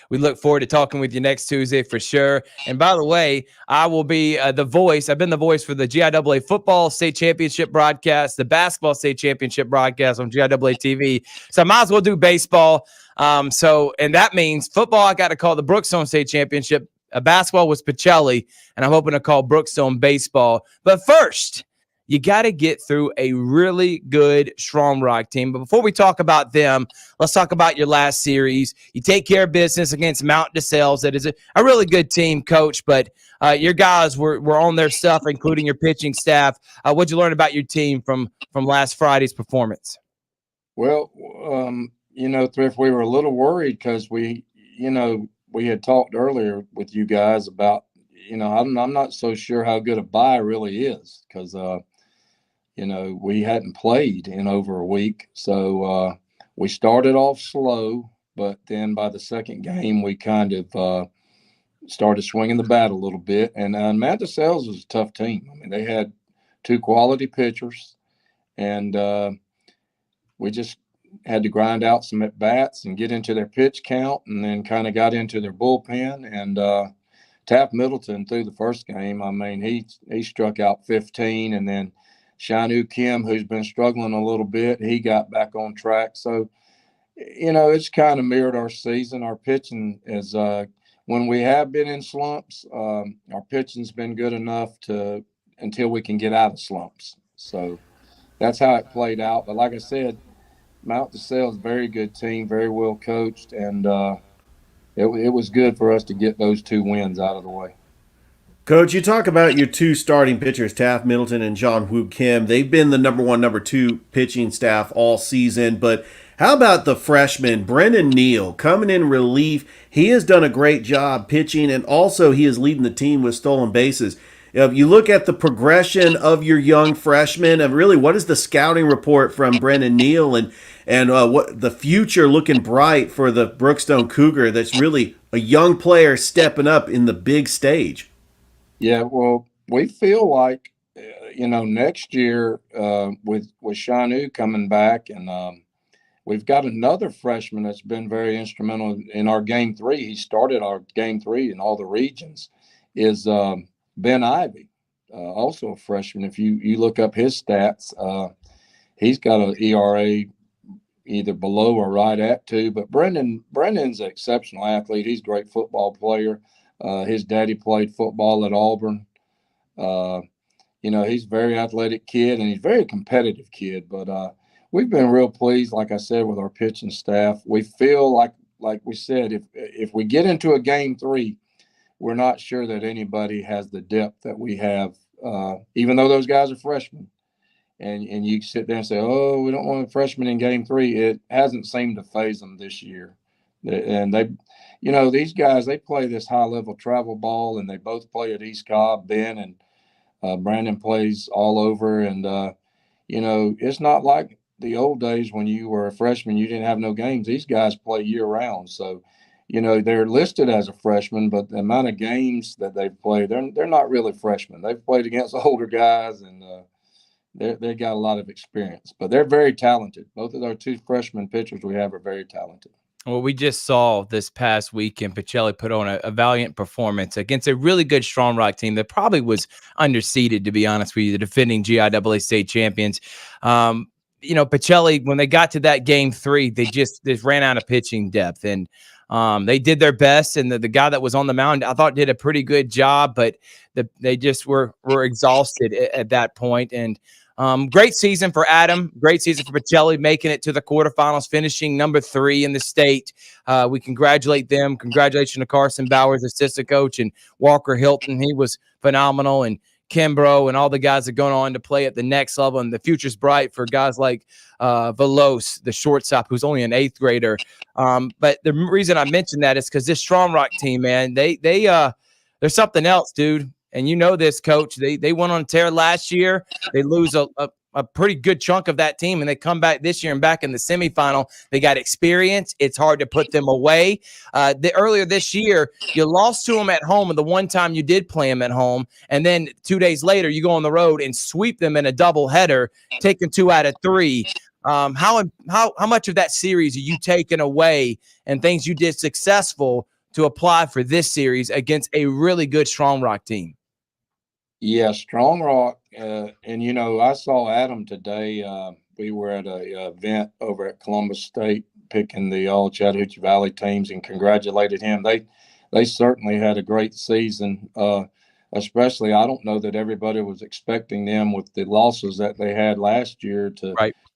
we look forward to talking with you next Tuesday for sure. And by the way, I will be the voice. I've been the voice for the GIAA football state championship broadcast, the basketball state championship broadcast on GIAA TV. So I might as well do baseball. And that means football, I got to call the Brookstone state championship. Basketball was Pacelli, and I'm hoping to call Brookstone baseball. But first, you got to get through a really good Strong Rock team. But before we talk about them, let's talk about your last series. You take care of business against Mount DeSales. That is a really good team, Coach. But your guys were on their stuff, including your pitching staff. What'd you learn about your team from last Friday's performance? Well, Thrift, we were a little worried because we had talked earlier with you guys about, I'm not so sure how good a bye really is because, we hadn't played in over a week. So we started off slow, but then by the second game, we kind of started swinging the bat a little bit. And Mount DeSales was a tough team. I mean, they had 2 quality pitchers, and we just had to grind out some at-bats and get into their pitch count, and then kind of got into their bullpen. And Taft Middleton through the first game, I mean, he struck out 15, and then Shanu Kim, who's been struggling a little bit, he got back on track. So, it's kind of mirrored our season. Our pitching is when we have been in slumps, our pitching's been good enough until we can get out of slumps. So that's how it played out. But like I said, Mount DeSales, very good team, very well coached, and it was good for us to get those 2 wins out of the way. Coach, you talk about your 2 starting pitchers, Taft Middleton and John Woo Kim. They've been the number 1, number 2 pitching staff all season. But how about the freshman, Brendan Neal, coming in relief? He has done a great job pitching, and also he is leading the team with stolen bases. If you look at the progression of your young freshmen, and really what is the scouting report from Brendan Neal and what the future looking bright for the Brookstone Cougar that's really a young player stepping up in the big stage? Yeah, well, we feel like, next year with Shanu coming back, and we've got another freshman that's been very instrumental in our Game 3. He started our Game 3 in all the regions, is Ben Ivy, also a freshman. If you look up his stats, he's got an ERA either below or right at 2. But Brendan's an exceptional athlete. He's a great football player. His daddy played football at Auburn. He's a very athletic kid, and he's a very competitive kid. But we've been real pleased, like I said, with our pitching staff. We feel like we said, if we get into a game 3, we're not sure that anybody has the depth that we have, even though those guys are freshmen. And you sit there and say, oh, we don't want a freshman in game 3. It hasn't seemed to phase them this year. And these guys, they play this high-level travel ball, and they both play at East Cobb. Ben and Brandon plays all over. And, it's not like the old days when you were a freshman, you didn't have no games. These guys play year-round. So, they're listed as a freshman, but the amount of games that they've played, they're not really freshmen. They've played against older guys, and they got a lot of experience. But they're very talented. Both of our 2 freshman pitchers we have are very talented. Well, we just saw this past weekend, Pacelli put on a valiant performance against a really good Strong Rock team that probably was underseeded, to be honest with you, the defending GIAA state champions. Pacelli, when they got to that game 3, they just ran out of pitching depth, and they did their best. And the guy that was on the mound, I thought, did a pretty good job, but they just were exhausted at that point. And great season for Adam. Great season for Pacelli, making it to the quarterfinals, finishing number 3 in the state. We congratulate them. Congratulations to Carson Bowers, assistant coach, and Walker Hilton. He was phenomenal. And Kimbrough and all the guys that are going on to play at the next level. And the future's bright for guys like Velos, the shortstop, who's only an 8th grader. But the reason I mentioned that is because this Strong Rock team, man, they're something else, dude. And you know this, Coach. They went on a tear last year. They lose a pretty good chunk of that team, and they come back this year and back in the semifinal. They got experience. It's hard to put them away. Earlier this year, you lost to them at home, and the one time you did play them at home, and then 2 days later, you go on the road and sweep them in a doubleheader, taking 2 out of 3. How much of that series are you taking away and things you did successful to apply for this series against a really good Strong Rock team? Yeah, Strong Rock. And, I saw Adam today. We were at an event over at Columbus State picking the all Chattahoochee Valley teams and congratulated him. They certainly had a great season. Especially, I don't know that everybody was expecting them with the losses that they had last year to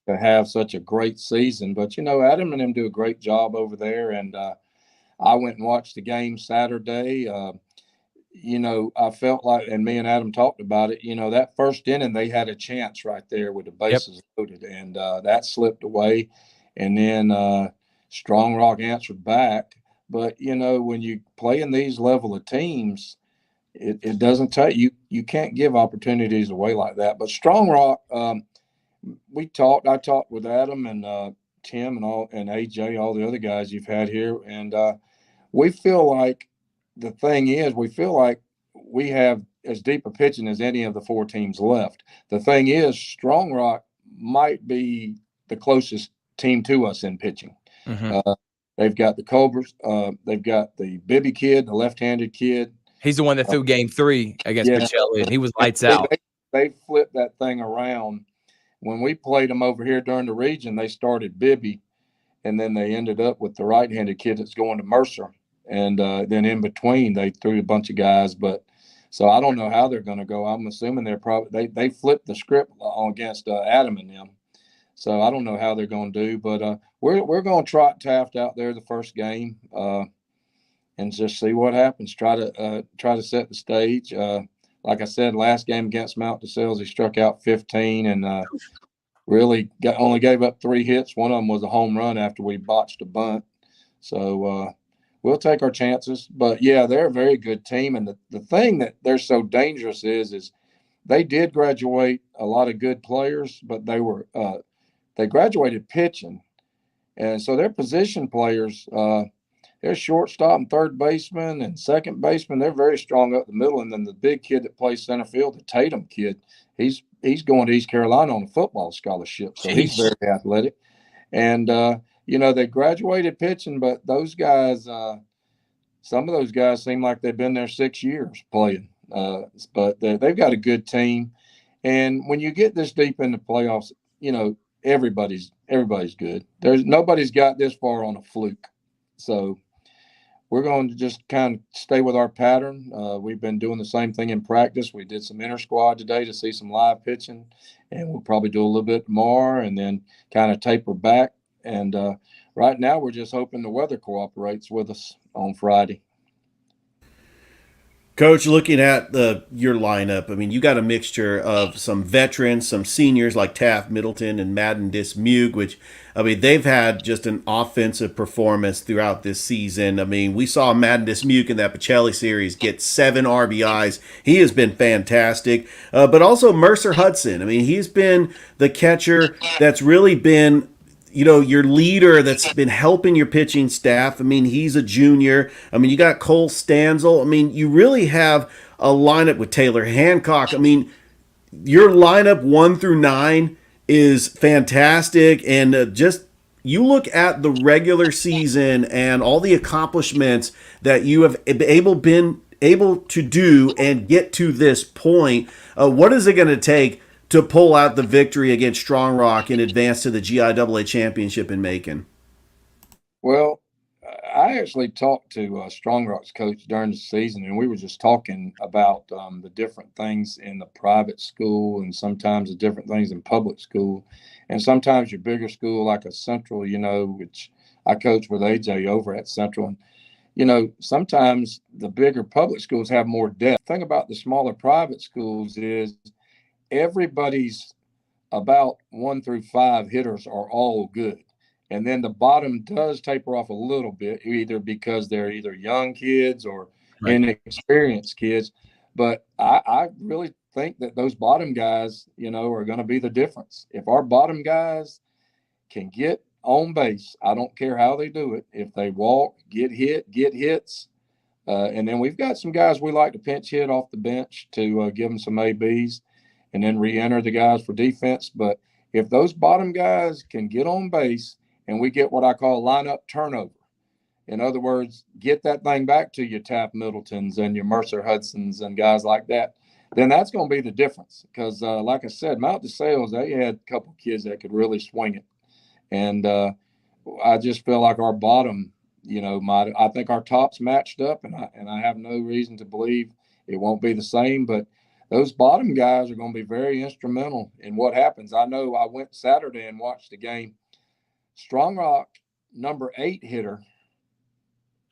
have such a great season. But, Adam and them do a great job over there. And I went and watched the game Saturday. I felt like, and me and Adam talked about it, that first inning, they had a chance right there with the bases loaded, and that slipped away. And then Strong Rock answered back. But, when you play in these level of teams, it doesn't take you can't give opportunities away like that. But Strong Rock, I talked with Adam and Tim and AJ, all the other guys you've had here. And we feel like, the thing is, we feel like we have as deep a pitching as any of the 4 teams left. The thing is, Strong Rock might be the closest team to us in pitching. Mm-hmm. They've got the Cobras. They've got the Bibby kid, the left-handed kid. He's the one that threw game 3 against Pacelli, and he was lights out. They flipped that thing around. When we played them over here during the region, they started Bibby, and then they ended up with the right-handed kid that's going to Mercer. And then in between, they threw a bunch of guys. But so I don't know how they're going to go. I'm assuming they're probably they flipped the script against Adam and them. So I don't know how they're going to do. But we're going to trot Taft out there the first game and just see what happens. Try to set the stage. Like I said, last game against Mount DeSales, he struck out 15 and really only gave up 3 hits. One of them was a home run after we botched a bunt. So. We'll take our chances. But, yeah, they're a very good team. And the thing that they're so dangerous is they did graduate a lot of good players, but they graduated pitching. And so their position players, they're shortstop and third baseman and second baseman. They're very strong up the middle. And then the big kid that plays center field, the Tatum kid, he's going to East Carolina on a football scholarship. So he's very athletic. And, they graduated pitching, but those guys, some of those guys seem like they've been there 6 years playing. But they've got a good team. And when you get this deep in the playoffs, everybody's good. Nobody's got this far on a fluke. So we're going to just kind of stay with our pattern. We've been doing the same thing in practice. We did some inter squad today to see some live pitching, and we'll probably do a little bit more and then kind of taper back. And right now we're just hoping the weather cooperates with us on Friday. Coach, looking at your lineup, I mean, you got a mixture of some veterans, some seniors like Taft, Middleton, and Madden Dismuke, which, I mean, they've had just an offensive performance throughout this season. I mean, we saw Madden Dismuke in that Pacelli series get 7 RBIs. He has been fantastic. But also Mercer Hudson. I mean, he's been the catcher that's really been, you know, your leader that's been helping your pitching staff. I mean, he's a junior. I mean, you got Cole Stanzel. I mean, you really have a lineup with Taylor Hancock. I mean, your lineup 1 through 9 is fantastic. And just you look at the regular season and all the accomplishments that you have been able to do and get to this point. What is it going to take to pull out the victory against Strong Rock and advance to the GIAA championship in Macon? Well, I actually talked to Strong Rock's coach during the season, and we were just talking about the different things in the private school and sometimes the different things in public school. And sometimes your bigger school, like a Central, you know, which I coach with AJ over at Central. And, you know, sometimes the bigger public schools have more depth. The thing about the smaller private schools is everybody's about 1 through 5 hitters are all good. And then the bottom does taper off a little bit, either because they're either young kids or inexperienced kids. But I really think that those bottom guys, you know, are going to be the difference. If our bottom guys can get on base, I don't care how they do it. If they walk, get hits. And then we've got some guys we like to pinch hit off the bench to give them some ABs and then re-enter the guys for defense. But if those bottom guys can get on base and we get what I call lineup turnover, in other words, get that thing back to your Taft Middletons and your Mercer Hudsons and guys like that, then that's going to be the difference. Because like I said, Mount DeSales, they had a couple kids that could really swing it. And I just feel like our bottom, you know, I think our top's matched up, and I have no reason to believe it won't be the same. But those bottom guys are going to be very instrumental in what happens. I know I went Saturday and watched the game. Strong Rock, number 8 hitter,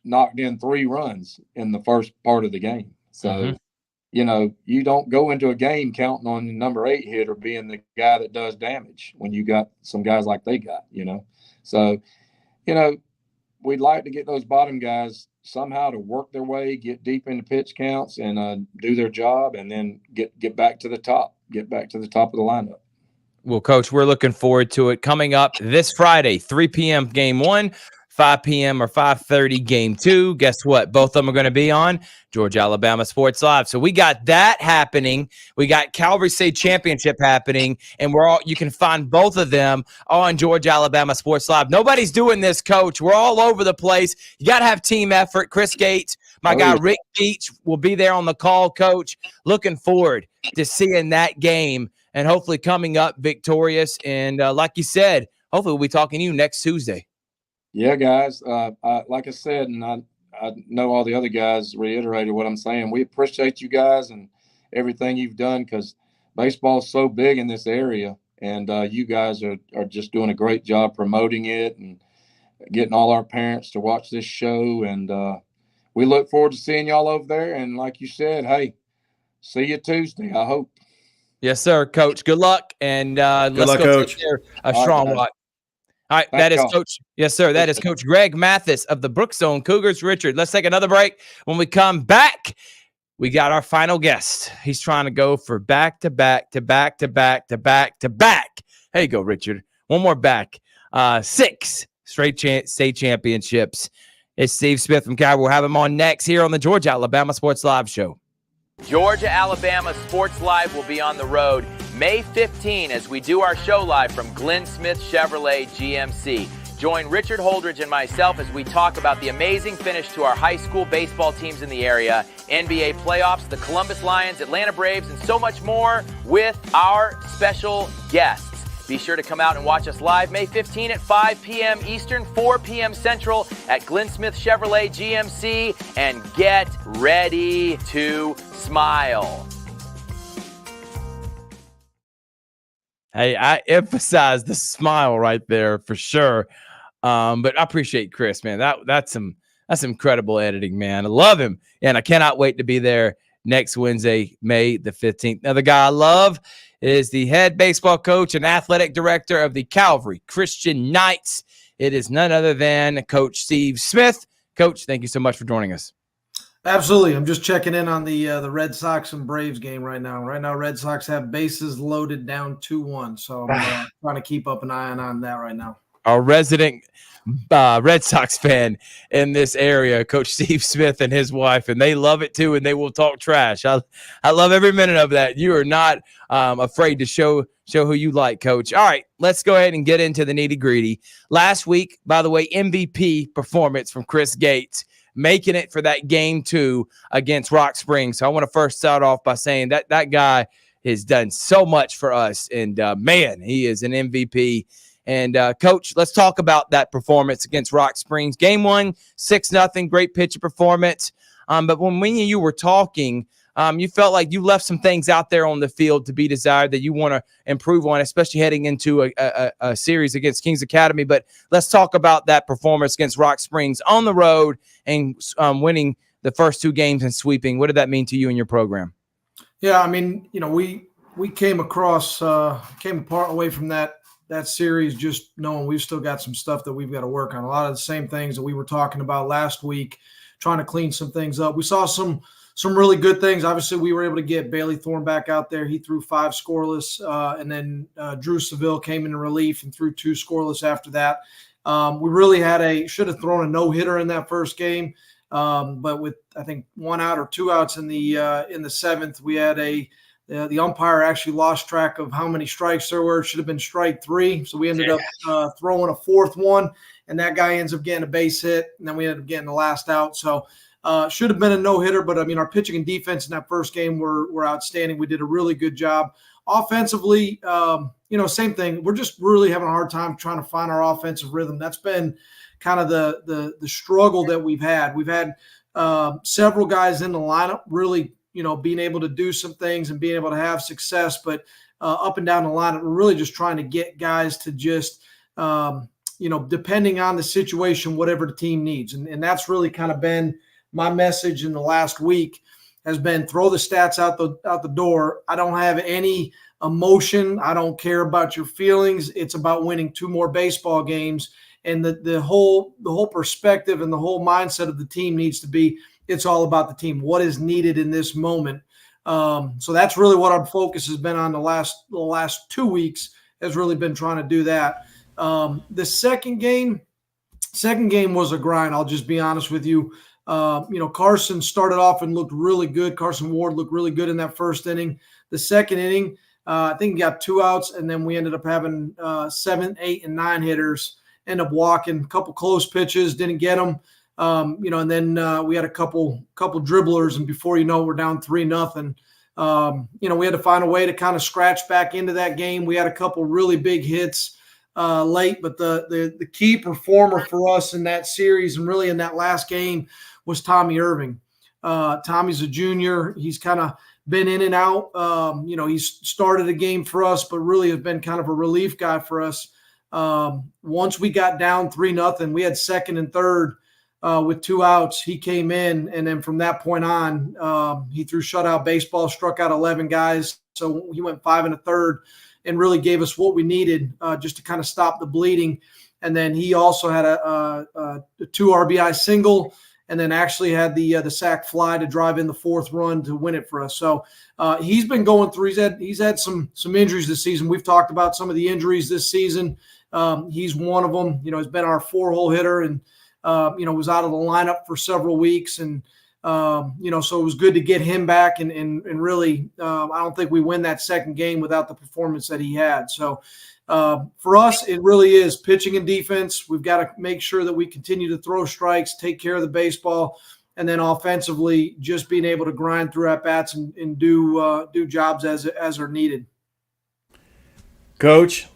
knocked in 3 runs in the first part of the game. So, you know, you don't go into a game counting on the number 8 hitter being the guy that does damage when you got some guys like they got, you know. So, you know, we'd like to get those bottom guys somehow to work their way, get deep into pitch counts and do their job, and then get back to the top of the lineup. Well, Coach, we're looking forward to it. Coming up this Friday, 3 p.m. game 1, 5 p.m. or 5:30 game 2. Guess what? Both of them are going to be on Georgia Alabama Sports Live. So we got that happening. We got Calvary State Championship happening, and you can find both of them on Georgia Alabama Sports Live. Nobody's doing this, Coach. We're all over the place. You got to have team effort. Chris Gates, my guy Rick Beach will be there on the call, Coach. Looking forward to seeing that game and hopefully coming up victorious. And like you said, hopefully we'll be talking to you next Tuesday. Yeah, guys. Like I said, and I know all the other guys reiterated what I'm saying. We appreciate you guys and everything you've done, because baseball is so big in this area, and you guys are just doing a great job promoting it and getting all our parents to watch this show. And we look forward to seeing y'all over there. And like you said, hey, see you Tuesday, I hope. Yes, sir, Coach. Good luck. And let's luck, go Coach. take care of Strong Rock. All right, that is Coach. Yes, sir. That is Coach Greg Mathis of the Brookstone Cougars. Richard, let's take another break. When we come back, we got our final guest. He's trying to go for back-to-back. There you go, Richard. One more back. 6 straight state championships. It's Steve Smith from Calvary. We'll have him on next here on the Georgia Alabama Sports Live Show. Georgia Alabama Sports Live will be on the road May 15 as we do our show live from Glenn Smith Chevrolet GMC. Join Richard Holdridge and myself as we talk about the amazing finish to our high school baseball teams in the area, NBA playoffs, the Columbus Lions, Atlanta Braves, and so much more with our special guests. Be sure to come out and watch us live May 15 at 5 p.m. Eastern, 4 p.m. Central at Glenn Smith Chevrolet GMC, and get ready to smile. Hey, I emphasize the smile right there for sure. But I appreciate Chris, man. That's incredible editing, man. I love him, and I cannot wait to be there next Wednesday, May the 15th. Another guy I love is the head baseball coach and athletic director of the Calvary Christian Knights. It is none other than Coach Steve Smith. Coach, thank you so much for joining us. Absolutely. I'm just checking in on the Red Sox and Braves game right now. Right now, Red Sox have bases loaded down 2-1. So I'm trying to keep up an eye on that right now. Our resident Red Sox fan in this area, Coach Steve Smith and his wife, and they love it too, and they will talk trash. I love every minute of that. You are not afraid to show who you like, Coach. All right, let's go ahead and get into the nitty-gritty. Last week, by the way, MVP performance from Chris Gates, making it for that game 2 against Rock Springs. So I want to first start off by saying that guy has done so much for us, and man, he is an MVP. And, Coach, let's talk about that performance against Rock Springs. Game 1, 6-0, great pitcher performance. But when me and you were talking, you felt like you left some things out there on the field to be desired that you want to improve on, especially heading into a series against Kings Academy. But let's talk about that performance against Rock Springs on the road and winning the first 2 games and sweeping. What did that mean to you and your program? Yeah, I mean, we came apart away from that series just knowing we've still got some stuff that we've got to work on. A lot of the same things that we were talking about last week, trying to clean some things up. We saw some really good things. Obviously, we were able to get Bailey Thorne back out there. He threw 5 scoreless, and then Drew Seville came in relief and threw 2 scoreless after that. We really should have thrown a no-hitter in that first game, but with, I think, 1 out or 2 outs in the 7th, we had the umpire actually lost track of how many strikes there were. It should have been strike 3. So we ended up throwing a 4th one, and that guy ends up getting a base hit, and then we ended up getting the last out. So should have been a no-hitter, but, I mean, our pitching and defense in that first game were outstanding. We did a really good job. Offensively, same thing. We're just really having a hard time trying to find our offensive rhythm. That's been kind of the struggle that we've had. We've had several guys in the lineup really being able to do some things and being able to have success, but up and down the line, we're really just trying to get guys to just, depending on the situation, whatever the team needs. And that's really kind of been my message in the last week, has been throw the stats out the door. I don't have any emotion. I don't care about your feelings. It's about winning 2 more baseball games. And the whole perspective and the whole mindset of the team needs to be, it's all about the team. What is needed in this moment? So that's really what our focus has been on the last 2 weeks, has really been trying to do that. The second game was a grind. I'll just be honest with you. Carson started off and looked really good. Carson Ward looked really good in that first inning. The second inning, I think he got 2 outs, and then we ended up having 7, 8, and 9 hitters end up walking. A couple close pitches, didn't get them. And then we had a couple dribblers, and before you know, we're down 3-0. We had to find a way to kind of scratch back into that game. We had a couple really big hits late, but the key performer for us in that series and really in that last game was Tommy Irving. Tommy's a junior. He's kind of been in and out. He's started a game for us, but really has been kind of a relief guy for us. Once we got down 3-0, we had second and third. With 2 outs, he came in, and then from that point on, he threw shutout baseball, struck out 11 guys. So he went 5 1/3 and really gave us what we needed just to kind of stop the bleeding. And then he also had a 2 RBI single, and then actually had the sac fly to drive in the 4th run to win it for us. So he's been going through. He's had some injuries this season. We've talked about some of the injuries this season. He's one of them. He's been our 4-hole hitter, and was out of the lineup for several weeks. And, so it was good to get him back. And really, I don't think we win that second game without the performance that he had. So for us, it really is pitching and defense. We've got to make sure that we continue to throw strikes, take care of the baseball, and then offensively, just being able to grind through at-bats and do jobs as are needed. Coach,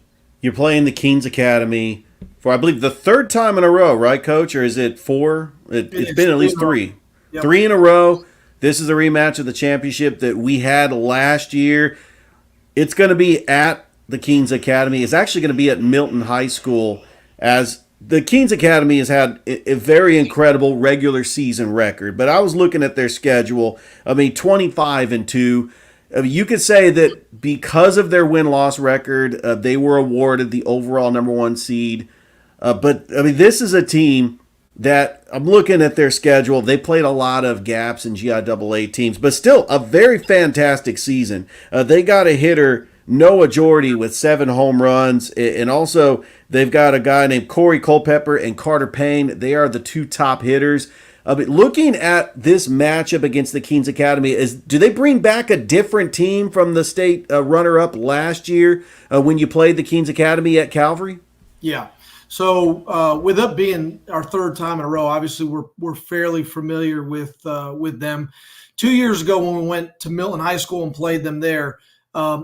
You're playing the Keens Academy for, I believe, the third time in a row, right, Coach? Or is it four? It's been at least three. Yep. 3 in a row. This is a rematch of the championship that we had last year. It's going to be at the Keens Academy. It's actually going to be at Milton High School, as the Keens Academy has had a very incredible regular season record. But I was looking at their schedule. 25-2. You could say that because of their win-loss record, they were awarded the overall number 1 seed. But this is a team that I'm looking at their schedule. They played a lot of gaps in GIAA teams, but still a very fantastic season. They got a hitter, Noah Jordy, with 7 home runs, and also they've got a guy named Corey Culpepper and Carter Payne. They are the 2 top hitters. Looking at this matchup against the Keens Academy, do they bring back a different team from the state runner-up last year when you played the Keens Academy at Calvary? Yeah. So with it being our third time in a row, obviously we're fairly familiar with them. 2 years ago when we went to Milton High School and played them there,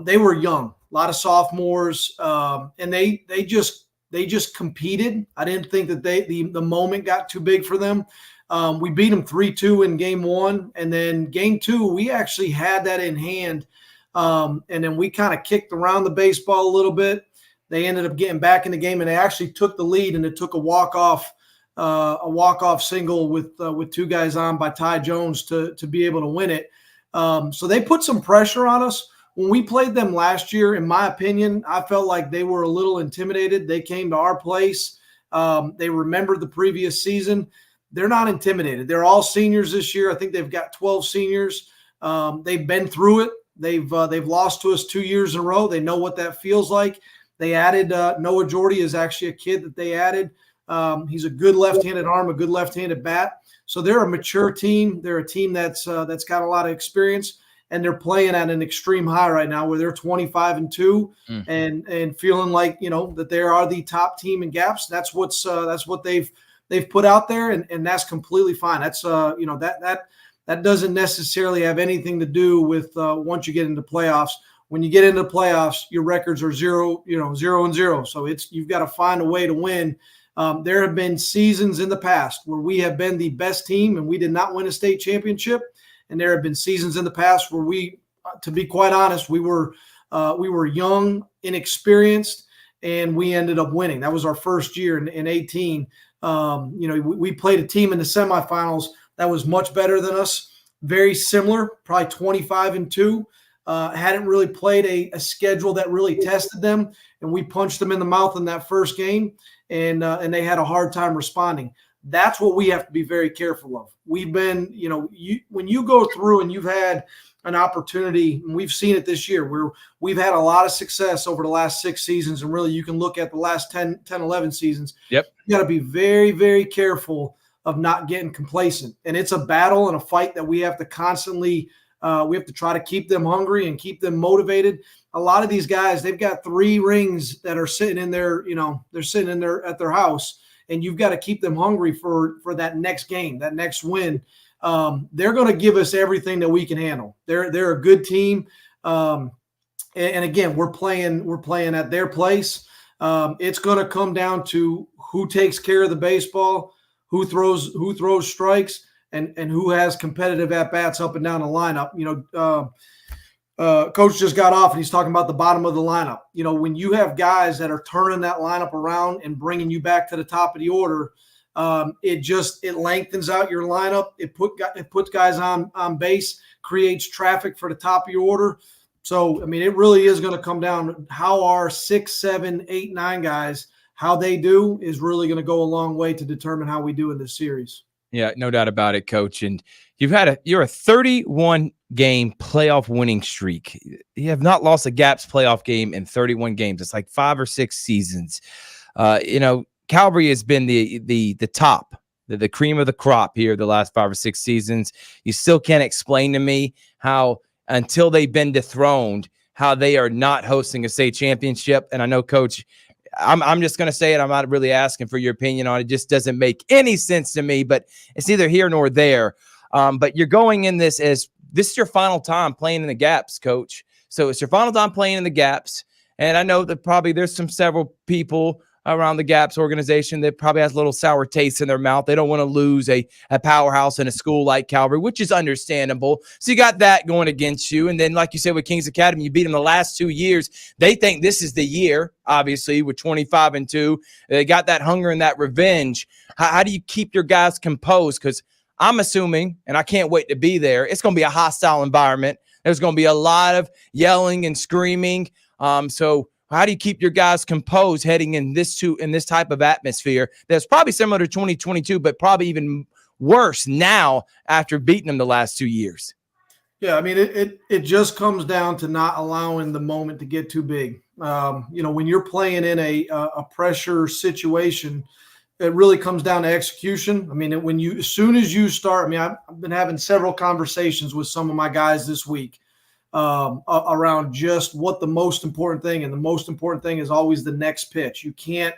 they were young, a lot of sophomores, and they just competed. I didn't think that the moment got too big for them. We beat them 3-2 in game 1, and then game 2 we actually had that in hand, and then we kind of kicked around the baseball a little bit. They ended up getting back in the game, and they actually took the lead, and it took a walk-off single with 2 guys on by Ty Jones to be able to win it. So they put some pressure on us. When we played them last year, in my opinion, I felt like they were a little intimidated. They came to our place. They remembered the previous season. They're not intimidated. They're all seniors this year. I think they've got 12 seniors. They've been through it. They've lost to us 2 years in a row. They know what that feels like. They added Noah Jordy is actually a kid that they added. He's a good left-handed arm, a good left-handed bat. So they're a mature team. They're a team that's got a lot of experience, and they're playing at an extreme high right now where they're 25-2 and feeling like, that they are the top team in gaps. That's what they've put out there, and that's completely fine. That's that doesn't necessarily have anything to do with once you get into playoffs. When you get into the playoffs, your records are 0-0. So you've got to find a way to win. There have been seasons in the past where we have been the best team and we did not win a state championship. And there have been seasons in the past where we, to be quite honest, we were young, inexperienced, and we ended up winning. That was our first year in 18. We played a team in the semifinals that was much better than us, very similar, probably 25-2. Hadn't really played a schedule that really tested them, and we punched them in the mouth in that first game, and they had a hard time responding. That's what we have to be very careful of. We've been, when you go through and you've had an opportunity, and we've seen it this year, where we've had a lot of success over the last 6 seasons, and really you can look at the last 10, 11 seasons. Yep. You got to be very, very careful of not getting complacent. And it's a battle and a fight that we have to constantly we have to try to keep them hungry and keep them motivated. A lot of these guys, they've got 3 rings that are sitting in their, they're sitting in their at their house, and you've got to keep them hungry for that next game, that next win. They're going to give us everything that we can handle. They're a good team, and again, we're playing at their place. It's going to come down to who takes care of the baseball, who throws strikes, and who has competitive at-bats up and down the lineup. Coach just got off, and he's talking about the bottom of the lineup. When you have guys that are turning that lineup around and bringing you back to the top of the order, it lengthens out your lineup. It puts guys on base, creates traffic for the top of your order. So, it really is going to come down how our 6, 7, 8, 9 guys, how they do is really going to go a long way to determine how we do in this series. Yeah, no doubt about it, Coach. And you're a 31-game playoff winning streak. You have not lost a GAPS playoff game in 31 games. It's like 5 or 6 seasons. Calvary has been the top, the cream of the crop here the last 5 or 6 seasons. You still can't explain to me how, until they've been dethroned, how they are not hosting a state championship. And I know, Coach, I'm just going to say it. I'm not really asking for your opinion on it. It just doesn't make any sense to me, but it's neither here nor there. But you're going in this is your final time playing in the GAPS, Coach. So it's your final time playing in the GAPS. And I know that probably there's several people around the Gaps organization that probably has a little sour taste in their mouth. They don't want to lose a powerhouse in a school like Calvary, which is understandable. So you got that going against you. And then, like you said, with Kings Academy, you beat them the last 2 years. They think this is the year, obviously, with 25-2. They got that hunger and that revenge. How do you keep your guys composed? Because I'm assuming, and I can't wait to be there, it's going to be a hostile environment. There's going to be a lot of yelling and screaming. So how do you keep your guys composed heading in this type of atmosphere that's probably similar to 2022, but probably even worse now after beating them the last 2 years? Yeah, I mean, it just comes down to not allowing the moment to get too big. When you're playing in a pressure situation, it really comes down to execution. I mean, as soon as you start, I mean, I've been having several conversations with some of my guys this week around just what the most important thing, and the most important thing is always the next pitch. You can't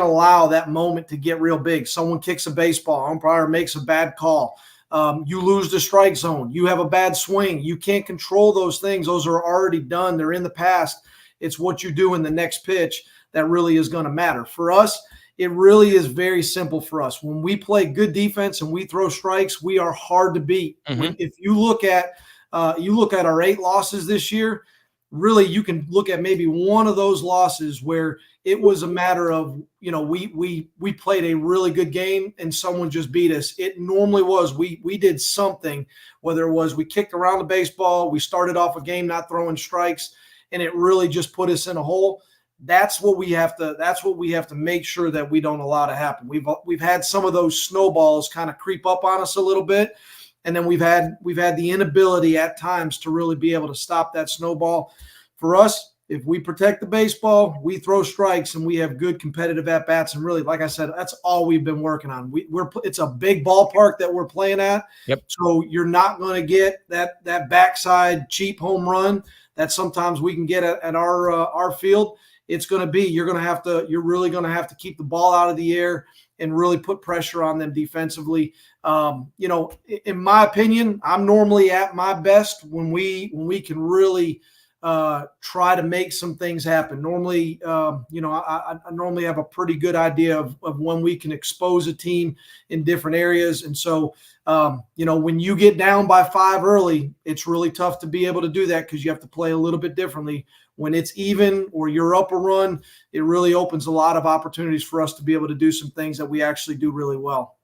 allow that moment to get real big. Someone kicks a baseball, umpire makes a bad call. You lose the strike zone. You have a bad swing. You can't control those things. Those are already done. They're in the past. It's what you do in the next pitch that really is going to matter. For us, it really is very simple for us. When we play good defense and we throw strikes, we are hard to beat. Mm-hmm. If you look at our 8 losses this year, really you can look at maybe one of those losses where it was a matter of, we played a really good game and someone just beat us. It normally was we did something, whether it was we kicked around the baseball, we started off a game not throwing strikes, and it really just put us in a hole. That's what we have to make sure that we don't allow to happen. We've had some of those snowballs kind of creep up on us a little bit. And then we've had the inability at times to really be able to stop that snowball. For us, if we protect the baseball, we throw strikes, and we have good competitive at-bats. And really, like I said, that's all we've been working on. It's a big ballpark that we're playing at. Yep. So you're not going to get that backside cheap home run that sometimes we can get at our field. It's going to be you're really going to have to keep the ball out of the air and really put pressure on them defensively. In my opinion, I'm normally at my best when we can really try to make some things happen. Normally, I normally have a pretty good idea of when we can expose a team in different areas. And so, when you get down by 5 early, it's really tough to be able to do that because you have to play a little bit differently. When it's even or you're up a run, it really opens a lot of opportunities for us to be able to do some things that we actually do really well.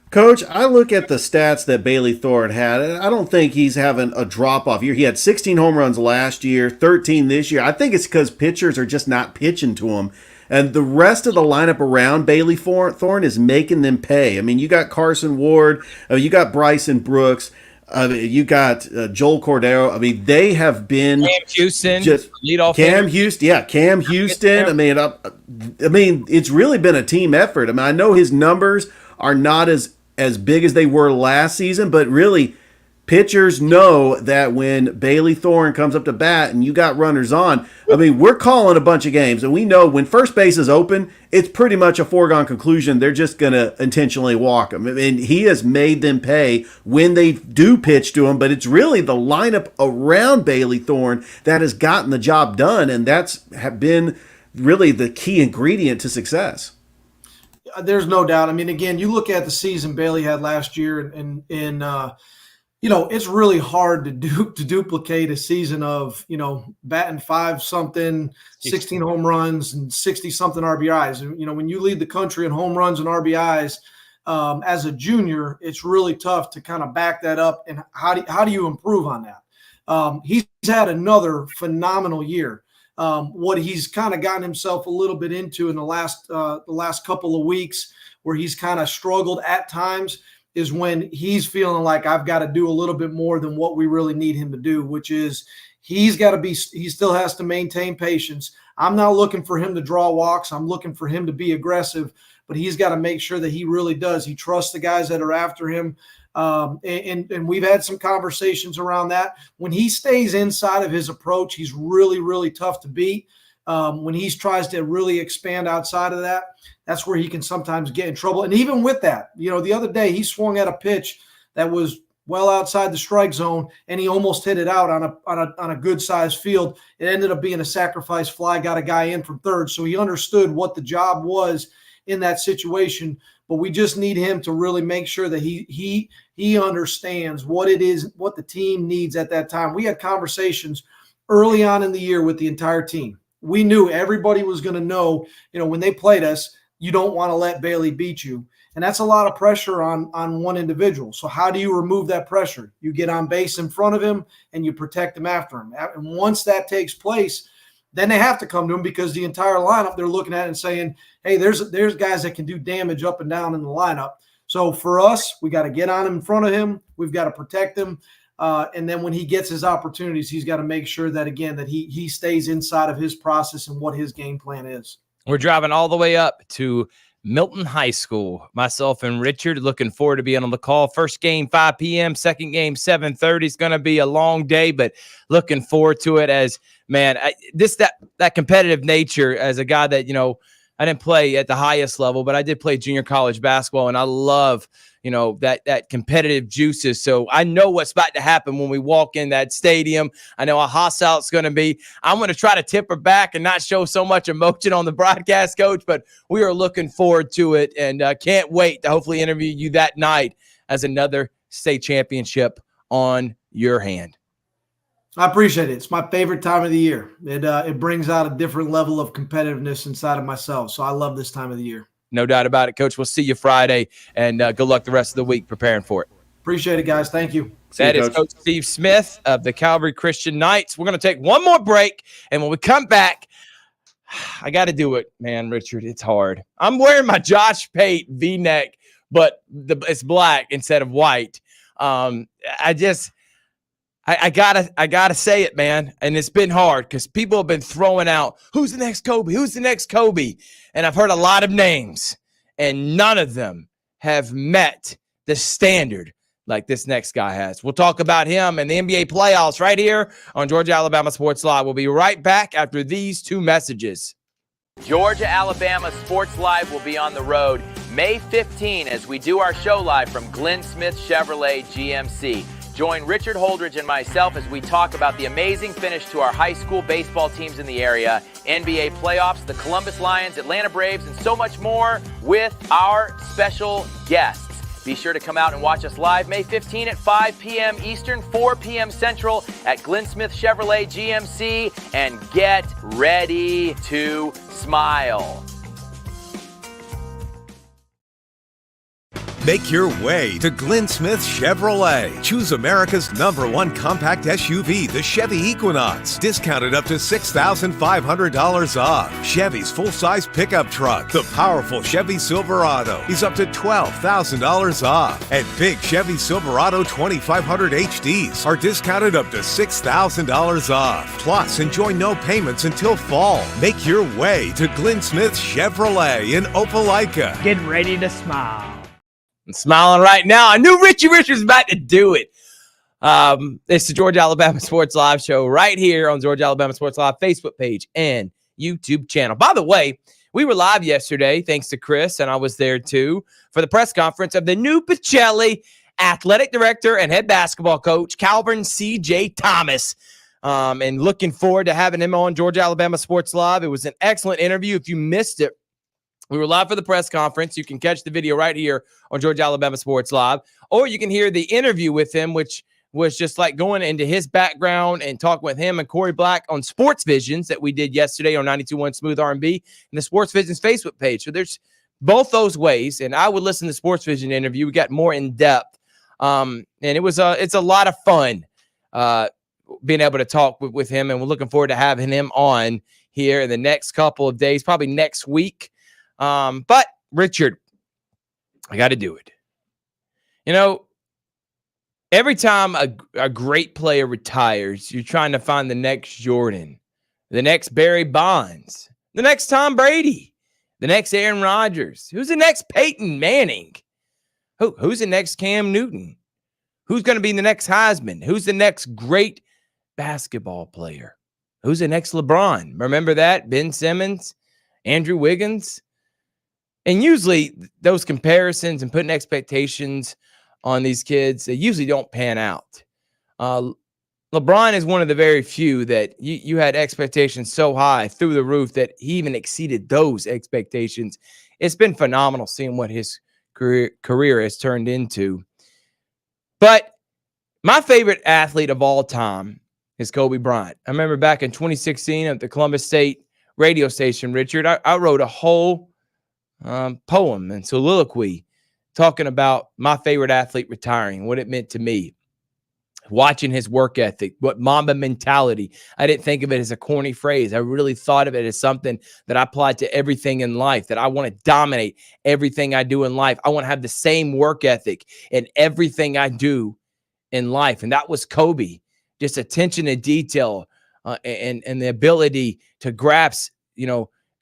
Coach, I look at the stats that Bailey Thorne had, and I don't think he's having a drop-off year. He had 16 home runs last year, 13 this year. I think it's because pitchers are just not pitching to him. And the rest of the lineup around Bailey Thorne is making them pay. I mean, you got Carson Ward, you got Bryson Brooks, you got Joel Cordero. I mean, they have been Cam Houston, just leadoff Cam Houston. Yeah, Cam Houston. I mean, it's really been a team effort. I mean, I know his numbers are not as big as they were last season, but really, pitchers know that when Bailey Thorne comes up to bat and you got runners on, I mean, we're calling a bunch of games, and we know when first base is open, it's pretty much a foregone conclusion. They're just going to intentionally walk him. I mean, he has made them pay when they do pitch to him, but it's really the lineup around Bailey Thorne that has gotten the job done, and that's been really the key ingredient to success. There's no doubt. I mean, again, you look at the season Bailey had last year, and it's really hard to duplicate a season of, batting 5-something, 16 home runs and 60-something RBIs. And, when you lead the country in home runs and RBIs as a junior, it's really tough to kind of back that up. And how do you improve on that? He's had another phenomenal year. What he's kind of gotten himself a little bit into in the last couple of weeks, where he's kind of struggled at times, is when he's feeling like I've got to do a little bit more than what we really need him to do, which is he still has to maintain patience. I'm not looking for him to draw walks. I'm looking for him to be aggressive, but he's got to make sure that he really does. He trusts the guys that are after him. And we've had some conversations around that. When he stays inside of his approach, he's really, really tough to beat. When he tries to really expand outside of that, that's where he can sometimes get in trouble. And even with that, the other day he swung at a pitch that was well outside the strike zone, and he almost hit it out on a good sized field. It ended up being a sacrifice fly, got a guy in from third. So he understood what the job was in that situation. But we just need him to really make sure that he understands what it is, what the team needs at that time. We had conversations early on in the year with the entire team. We knew everybody was going to know, when they played us, you don't want to let Bailey beat you. And that's a lot of pressure on one individual. So how do you remove that pressure? You get on base in front of him and you protect him after him. And once that takes place, then they have to come to him, because the entire lineup, they're looking at it and saying, hey, there's guys that can do damage up and down in the lineup. So for us, we got to get on him in front of him. We've got to protect him. And then when he gets his opportunities, he's got to make sure that, again, that he stays inside of his process and what his game plan is. We're driving all the way up to Milton High School. Myself and Richard looking forward to being on the call. First game 5 p.m., second game 7:30. It's going to be a long day, but looking forward to it. As man, that competitive nature, as a guy that I didn't play at the highest level, but I did play junior college basketball, and I love that competitive juices. So I know what's about to happen when we walk in that stadium. I know how hostile it's going to be. I'm going to try to tip her back and not show so much emotion on the broadcast, Coach, but we are looking forward to it, and can't wait to hopefully interview you that night as another state championship on your hand. I appreciate it. It's my favorite time of the year. It brings out a different level of competitiveness inside of myself. So I love this time of the year. No doubt about it, Coach. We'll see you Friday, and good luck the rest of the week preparing for it. Appreciate it, guys. Thank you. That is Coach Steve Smith of the Calvary Christian Knights. We're going to take one more break, and when we come back, I got to do it, man, Richard. It's hard. I'm wearing my Josh Pate V-neck, but it's black instead of white. I gotta say it, man. And it's been hard because people have been throwing out, who's the next Kobe? Who's the next Kobe? And I've heard a lot of names, and none of them have met the standard like this next guy has. We'll talk about him and the NBA playoffs right here on Georgia Alabama Sports Live. We'll be right back after these two messages. Georgia Alabama Sports Live will be on the road May 15 as we do our show live from Glenn Smith Chevrolet GMC. Join Richard Holdridge and myself as we talk about the amazing finish to our high school baseball teams in the area, NBA playoffs, the Columbus Lions, Atlanta Braves, and so much more with our special guests. Be sure to come out and watch us live May 15 at 5 p.m. Eastern, 4 p.m. Central at Glenn Smith Chevrolet GMC, and get ready to smile. Make your way to Glenn Smith Chevrolet. Choose America's #1 compact SUV, the Chevy Equinox. Discounted up to $6,500 off. Chevy's full-size pickup truck, the powerful Chevy Silverado, is up to $12,000 off. And big Chevy Silverado 2500 HDs are discounted up to $6,000 off. Plus, enjoy no payments until fall. Make your way to Glenn Smith Chevrolet in Opelika. Get ready to smile. I'm smiling right now. I knew Richie Rich was about to do it. It's the Georgia Alabama Sports Live show right here on Georgia Alabama Sports Live Facebook page and YouTube channel. By the way, we were live yesterday, thanks to Chris, and I was there too, for the press conference of the new Pacelli athletic director and head basketball coach, Calvin C.J. Thomas. And looking forward to having him on Georgia Alabama Sports Live. It was an excellent interview. If you missed it, we were live for the press conference. You can catch the video right here on Georgia Alabama Sports Live, or you can hear the interview with him, which was just like going into his background and talking with him and Corey Black on Sports Visions that we did yesterday on 92.1 Smooth R&B and the Sports Visions Facebook page. So there's both those ways, and I would listen to the Sports Vision interview. We got more in depth, and it's a lot of fun being able to talk with him, and we're looking forward to having him on here in the next couple of days, probably next week. But Richard, I got to do it. Every time a great player retires, you're trying to find the next Jordan, the next Barry Bonds, the next Tom Brady, the next Aaron Rodgers. Who's the next Peyton Manning? Who's the next Cam Newton? Who's going to be the next Heisman? Who's the next great basketball player? Who's the next LeBron? Remember that? Ben Simmons, Andrew Wiggins. And usually those comparisons and putting expectations on these kids, they usually don't pan out. LeBron is one of the very few that you had expectations so high through the roof that he even exceeded those expectations. It's been phenomenal seeing what his career has turned into. But my favorite athlete of all time is Kobe Bryant. I remember back in 2016 at the Columbus State radio station, Richard, I wrote a whole poem and soliloquy talking about my favorite athlete retiring, what it meant to me. Watching his work ethic, what Mamba mentality. I didn't think of it as a corny phrase. I really thought of it as something that I applied to everything in life, that I want to dominate everything I do in life. I want to have the same work ethic in everything I do in life. And that was Kobe. Just attention to detail and the ability to grasp,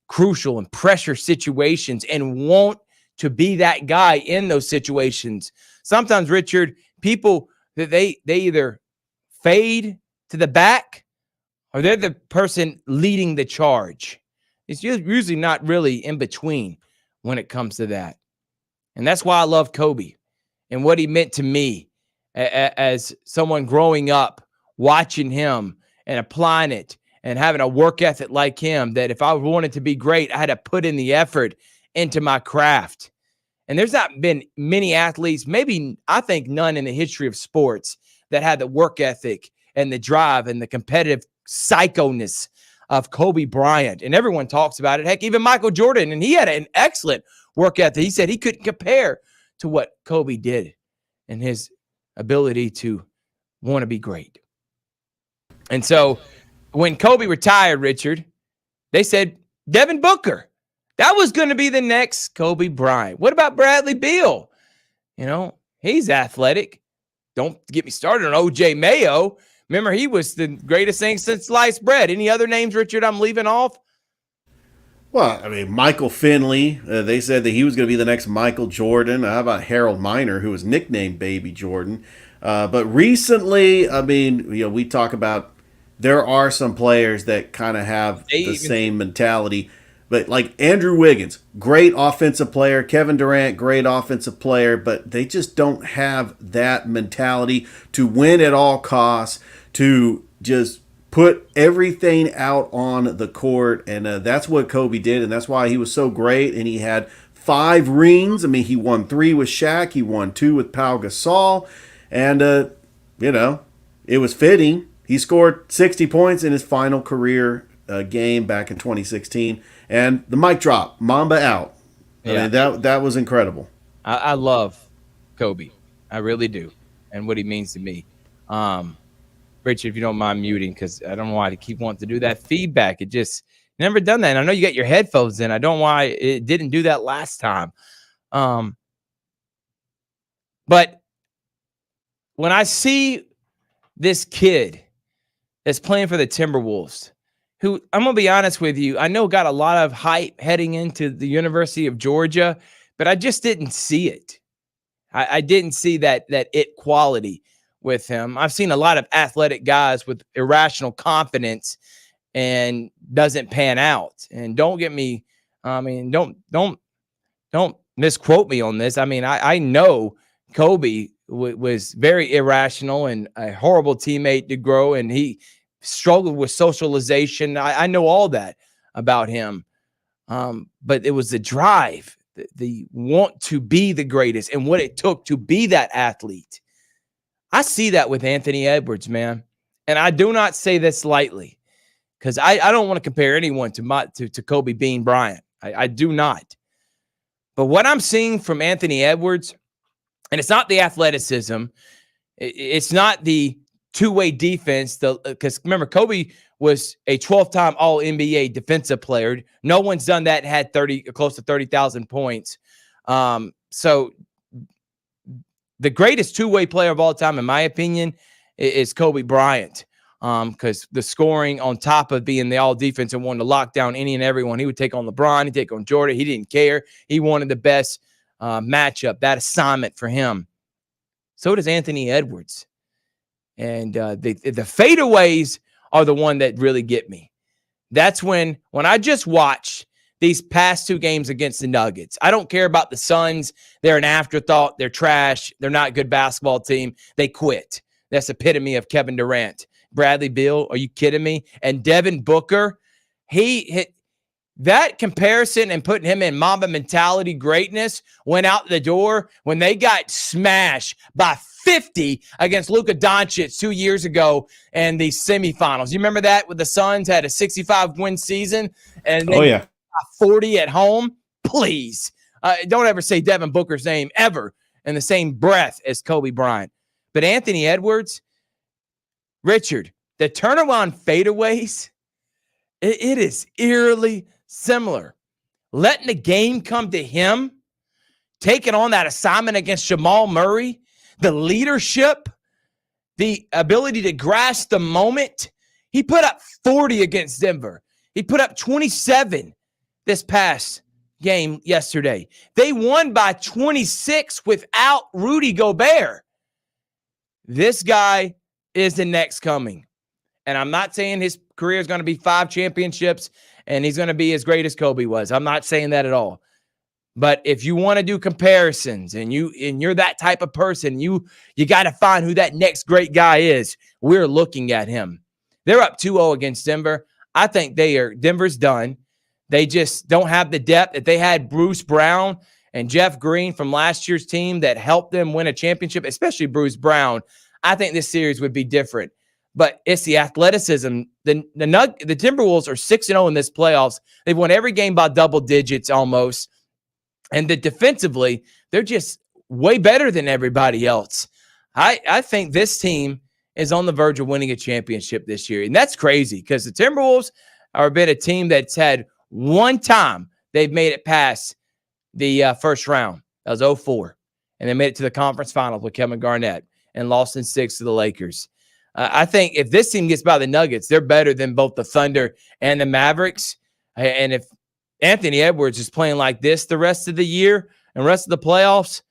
crucial and pressure situations and want to be that guy in those situations. Sometimes, Richard, people that they either fade to the back or they're the person leading the charge. It's usually not really in between when it comes to that. And that's why I love Kobe and what he meant to me as someone growing up, watching him and applying it and having a work ethic like him, that if I wanted to be great, I had to put in the effort into my craft. And there's not been many athletes, maybe I think none in the history of sports, that had the work ethic and the drive and the competitive psycho-ness of Kobe Bryant. And everyone talks about it. Heck, even Michael Jordan, and he had an excellent work ethic. He said he couldn't compare to what Kobe did and his ability to want to be great. And so when Kobe retired, Richard, they said Devin Booker. That was going to be the next Kobe Bryant. What about Bradley Beal? He's athletic. Don't get me started on O.J. Mayo. Remember, he was the greatest thing since sliced bread. Any other names, Richard, I'm leaving off? Well, I mean, Michael Finley, they said that he was going to be the next Michael Jordan. How about Harold Miner, who was nicknamed Baby Jordan? But recently, I mean, we talk about there are some players that kind of have the same mentality. But like Andrew Wiggins, great offensive player. Kevin Durant, great offensive player. But they just don't have that mentality to win at all costs, to just put everything out on the court. And that's what Kobe did. And that's why he was so great. And he had 5 rings. I mean, he won 3 with Shaq. He won 2 with Pau Gasol. And, it was fitting. He scored 60 points in his final career game back in 2016. And the mic drop, Mamba out. I mean, that was incredible. I love Kobe. I really do. And what he means to me. Richard, if you don't mind muting, because I don't know why to keep wanting to do that feedback. It just never done that. And I know you got your headphones in. I don't know why it didn't do that last time. But when I see this kid that's playing for the Timberwolves, who, I'm going to be honest with you, I know got a lot of hype heading into the University of Georgia, but I just didn't see it. I didn't see that it quality with him. I've seen a lot of athletic guys with irrational confidence and doesn't pan out. And don't get me, don't misquote me on this. I mean, I know Kobe was very irrational and a horrible teammate to grow, and he struggled with socialization. I know all that about him. But it was the drive, the want to be the greatest and what it took to be that athlete. I see that with Anthony Edwards, man. And I do not say this lightly, because I don't want to compare anyone to Kobe Bean Bryant. I do not. But what I'm seeing from Anthony Edwards, and it's not the athleticism, it's not the two-way defense, because remember, Kobe was a 12-time All-NBA defensive player. No one's done that and had close to 30,000 points. So the greatest two-way player of all time, in my opinion, is Kobe Bryant, because the scoring on top of being the all-defense and wanting to lock down any and everyone. He would take on LeBron. He'd take on Jordan. He didn't care. He wanted the best matchup, that assignment for him. So does Anthony Edwards. And the fadeaways are the one that really get me. That's when I just watched these past 2 games against the Nuggets. I don't care about the Suns. They're an afterthought. They're trash. They're not a good basketball team. They quit. That's epitome of Kevin Durant. Bradley Beal, are you kidding me? And Devin Booker, he hit that comparison and putting him in Mamba mentality greatness went out the door when they got smashed by 50 against Luka Doncic 2 years ago in the semifinals. You remember that with the Suns had a 65-win season and then 40 at home? Please. Don't ever say Devin Booker's name ever in the same breath as Kobe Bryant. But Anthony Edwards, Richard, the turnaround fadeaways, it is eerily similar. Letting the game come to him, taking on that assignment against Jamal Murray, the leadership, the ability to grasp the moment. He put up 40 against Denver. He put up 27 this past game yesterday. They won by 26 without Rudy Gobert. This guy is the next coming. And I'm not saying his career is going to be 5 championships and he's going to be as great as Kobe was. I'm not saying that at all. But if you want to do comparisons and you're that type of person, you got to find who that next great guy is. We're looking at him. They're up 2-0 against Denver. I think Denver's done. They just don't have the depth. If they had Bruce Brown and Jeff Green from last year's team that helped them win a championship, especially Bruce Brown, I think this series would be different. But it's the athleticism. The Timberwolves are 6-0 in this playoffs. They've won every game by double digits almost. And defensively, they're just way better than everybody else. I think this team is on the verge of winning a championship this year. And that's crazy because the Timberwolves are a bit a team that's had one time they've made it past the first round. That was 2004. And they made it to the conference finals with Kevin Garnett and lost in 6 to the Lakers. I think if this team gets by the Nuggets, they're better than both the Thunder and the Mavericks. And if Anthony Edwards is playing like this the rest of the year and rest of the playoffs,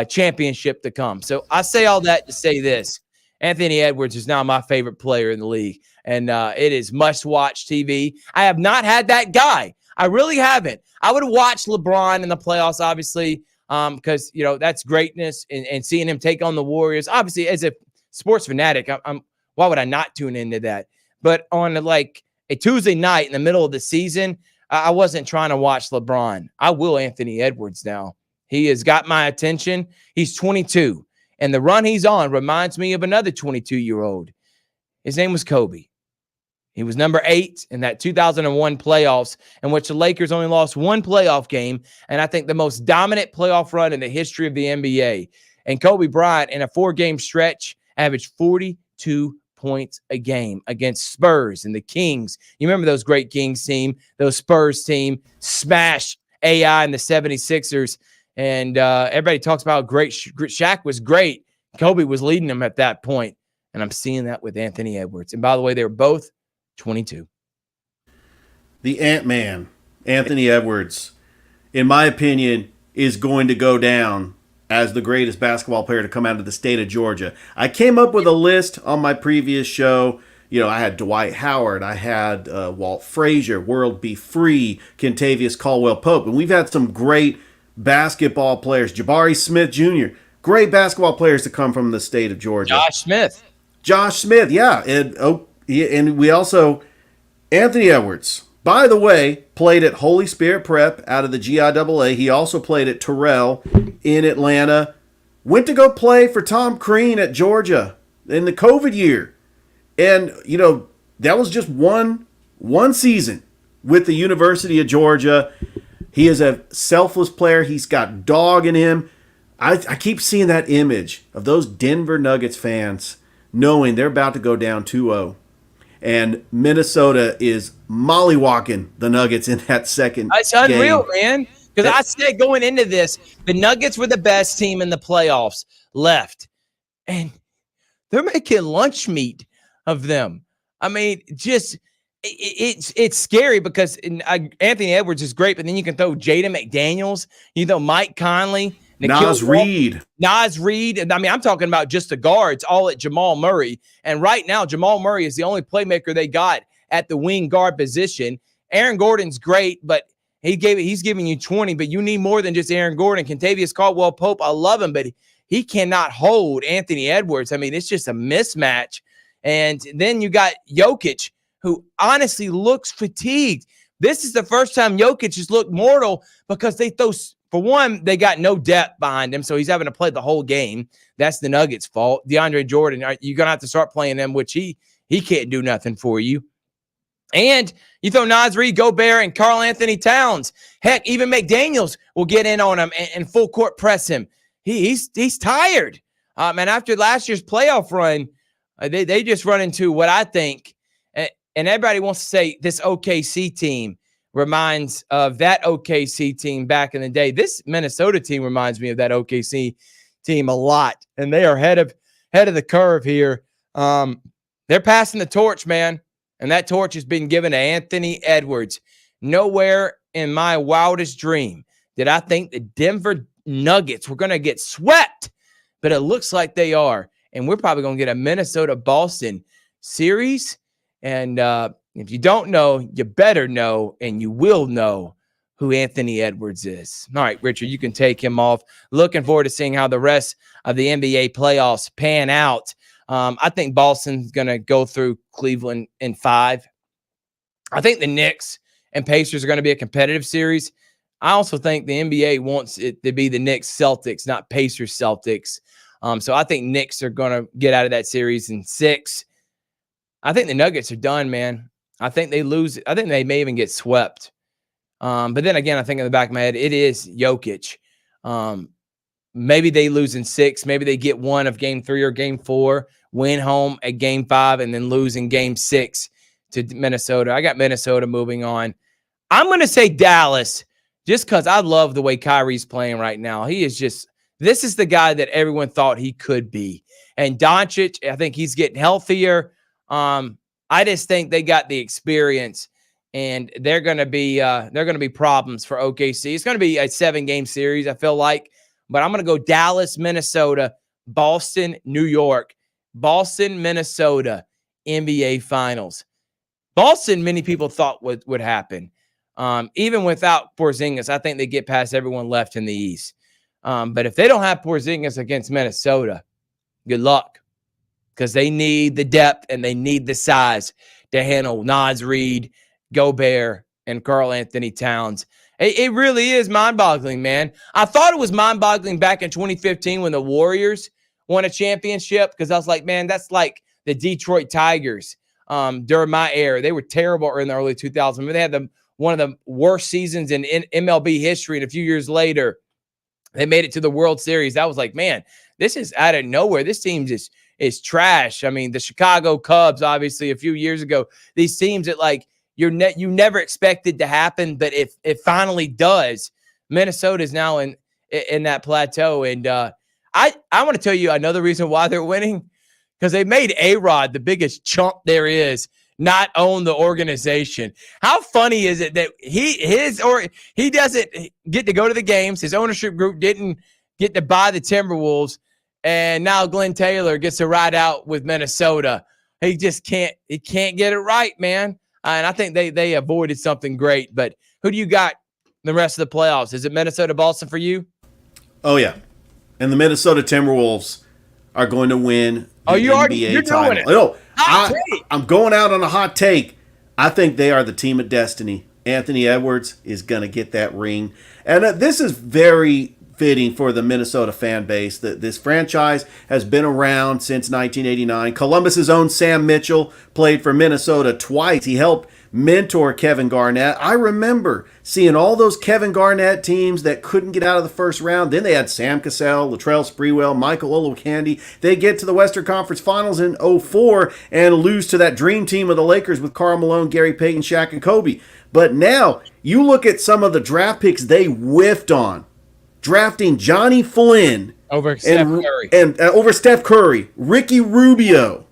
championship to come. So I say all that to say this. Anthony Edwards is now my favorite player in the league, and it is must-watch TV. I have not had that guy. I really haven't. I would watch LeBron in the playoffs, obviously, because, that's greatness, and seeing him take on the Warriors. Obviously, as a sports fanatic, why would I not tune into that? But on like a Tuesday night in the middle of the season, I wasn't trying to watch LeBron. I will Anthony Edwards now. He has got my attention. He's 22, and the run he's on reminds me of another 22-year-old. His name was Kobe. He was number 8 in that 2001 playoffs, in which the Lakers only lost 1 playoff game, and I think the most dominant playoff run in the history of the NBA. And Kobe Bryant, in a 4-game stretch, averaged 42 points a game against Spurs and the Kings. You remember those great Kings team, those Spurs team, smashed AI and the 76ers. And everybody talks about how great Shaq was great. Kobe was leading them at that point. And I'm seeing that with Anthony Edwards. And by the way, they were both 22. The Ant-Man, Anthony Edwards, in my opinion, is going to go down as the greatest basketball player to come out of the state of Georgia. I came up with a list on my previous show. I had Dwight Howard. I had Walt Frazier, World Be Free, Kentavious Caldwell-Pope. And we've had some great basketball players. Jabari Smith Jr., great basketball players to come from the state of Georgia. Josh Smith, yeah. And we also, Anthony Edwards, by the way, played at Holy Spirit Prep out of the GIAA. He also played at Terrell in Atlanta. Went to go play for Tom Crean at Georgia in the COVID year. And, that was just one season with the University of Georgia. He is a selfless player. He's got dog in him. I keep seeing that image of those Denver Nuggets fans knowing they're about to go down 2-0. And Minnesota is mollywalking the Nuggets in that second It's unreal, game. man. Because I said going into this, the Nuggets were the best team in the playoffs left. And they're making lunch meat of them. I mean, just it's scary because Anthony Edwards is great, but then you can throw Jaden McDaniels, Mike Conley, Nas Reed. I mean, I'm talking about just the guards, all at Jamal Murray. And right now, Jamal Murray is the only playmaker they got at the wing guard position. Aaron Gordon's great, but he's giving you 20, but you need more than just Aaron Gordon. Kentavious Caldwell Pope, I love him, but he cannot hold Anthony Edwards. I mean, it's just a mismatch. And then you got Jokic, who honestly looks fatigued. This is the first time Jokic has looked mortal because for one, they got no depth behind him, so he's having to play the whole game. That's the Nuggets' fault. DeAndre Jordan, you're going to have to start playing him, which he can't do nothing for you. And you throw Naz Reid, Gobert, and Karl Anthony Towns. Heck, even McDaniels will get in on him and full court press him. He's tired. And after last year's playoff run, they just run into what I think, and everybody wants to say this OKC team reminds of that OKC team back in the day. This Minnesota team reminds me of that OKC team a lot, and they are head of the curve here. They're passing the torch, man. And that torch has been given to Anthony Edwards. Nowhere in my wildest dream did I think the Denver Nuggets were going to get swept, but it looks like they are. And we're probably going to get a Minnesota-Boston series. And if you don't know, you better know, and you will know who Anthony Edwards is. All right, Richard, you can take him off. Looking forward to seeing how the rest of the NBA playoffs pan out. I think Boston's going to go through Cleveland in 5. I think the Knicks and Pacers are going to be a competitive series. I also think the NBA wants it to be the Knicks-Celtics, not Pacers-Celtics. So I think Knicks are going to get out of that series in 6. I think the Nuggets are done, man. I think they lose. I think they may even get swept. But then again, I think in the back of my head, it is Jokic. Maybe they lose in 6. Maybe they get one of game 3 or game 4, win home at game 5, and then lose in game 6 to Minnesota. I got Minnesota moving on. I'm going to say Dallas just because I love the way Kyrie's playing right now. This is the guy that everyone thought he could be. And Doncic, I think he's getting healthier. I just think they got the experience, and they're going to be problems for OKC. It's going to be a 7-game series, I feel like. But I'm going to go Dallas, Minnesota, Boston, New York, Boston, Minnesota, NBA Finals. Boston, many people thought would happen. Even without Porzingis, I think they get past everyone left in the East. But if they don't have Porzingis against Minnesota, good luck. Because they need the depth and they need the size to handle Naz Reid, Gobert, and Karl Anthony Towns. It really is mind-boggling, man. I thought it was mind-boggling back in 2015 when the Warriors won a championship because I was like, man, that's like the Detroit Tigers during my era. They were terrible in the early 2000s. I mean, they had one of the worst seasons in MLB history, and a few years later, they made it to the World Series. That was like, man, this is out of nowhere. This team just is trash. I mean, the Chicago Cubs, obviously, a few years ago, these teams that like, you never expected to happen, but if it finally does, Minnesota is now in that plateau. And I want to tell you another reason why they're winning, because they made A-Rod the biggest chump there is not own the organization. How funny is it that he doesn't get to go to the games? His ownership group didn't get to buy the Timberwolves, and now Glenn Taylor gets to ride out with Minnesota. He just can't get it right, man. And I think they avoided something great. But who do you got the rest of the playoffs? Is it Minnesota, Boston for you? Oh, yeah. And the Minnesota Timberwolves are going to win the NBA title. No, I'm going out on a hot take. I think they are the team of destiny. Anthony Edwards is going to get that ring. And this is very fitting for the Minnesota fan base. That this franchise has been around since 1989. Columbus's own Sam Mitchell played for Minnesota twice. He helped mentor Kevin Garnett. I remember seeing all those Kevin Garnett teams that couldn't get out of the first round. Then they had Sam Cassell, Latrell Sprewell, Michael Olowokandi. They get to the Western Conference Finals in 2004 and lose to that dream team of the Lakers with Karl Malone, Gary Payton, Shaq, and Kobe. But now you look at some of the draft picks they whiffed on. Drafting Johnny Flynn over Steph Curry, and over Steph Curry, Ricky Rubio,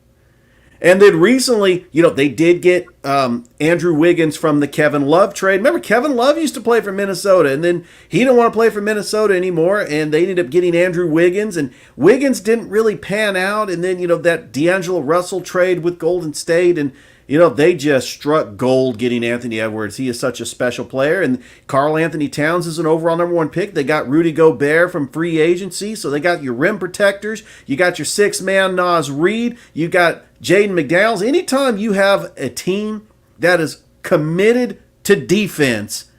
and then recently, they did get Andrew Wiggins from the Kevin Love trade. Remember, Kevin Love used to play for Minnesota, and then he didn't want to play for Minnesota anymore, and they ended up getting Andrew Wiggins, and Wiggins didn't really pan out, and then that D'Angelo Russell trade with Golden State, and they just struck gold getting Anthony Edwards. He is such a special player. And Karl Anthony Towns is an overall #1 pick. They got Rudy Gobert from free agency. So they got your rim protectors. You got your 6-man Naz Reid. You got Jaden McDaniels. Anytime you have a team that is committed to defense,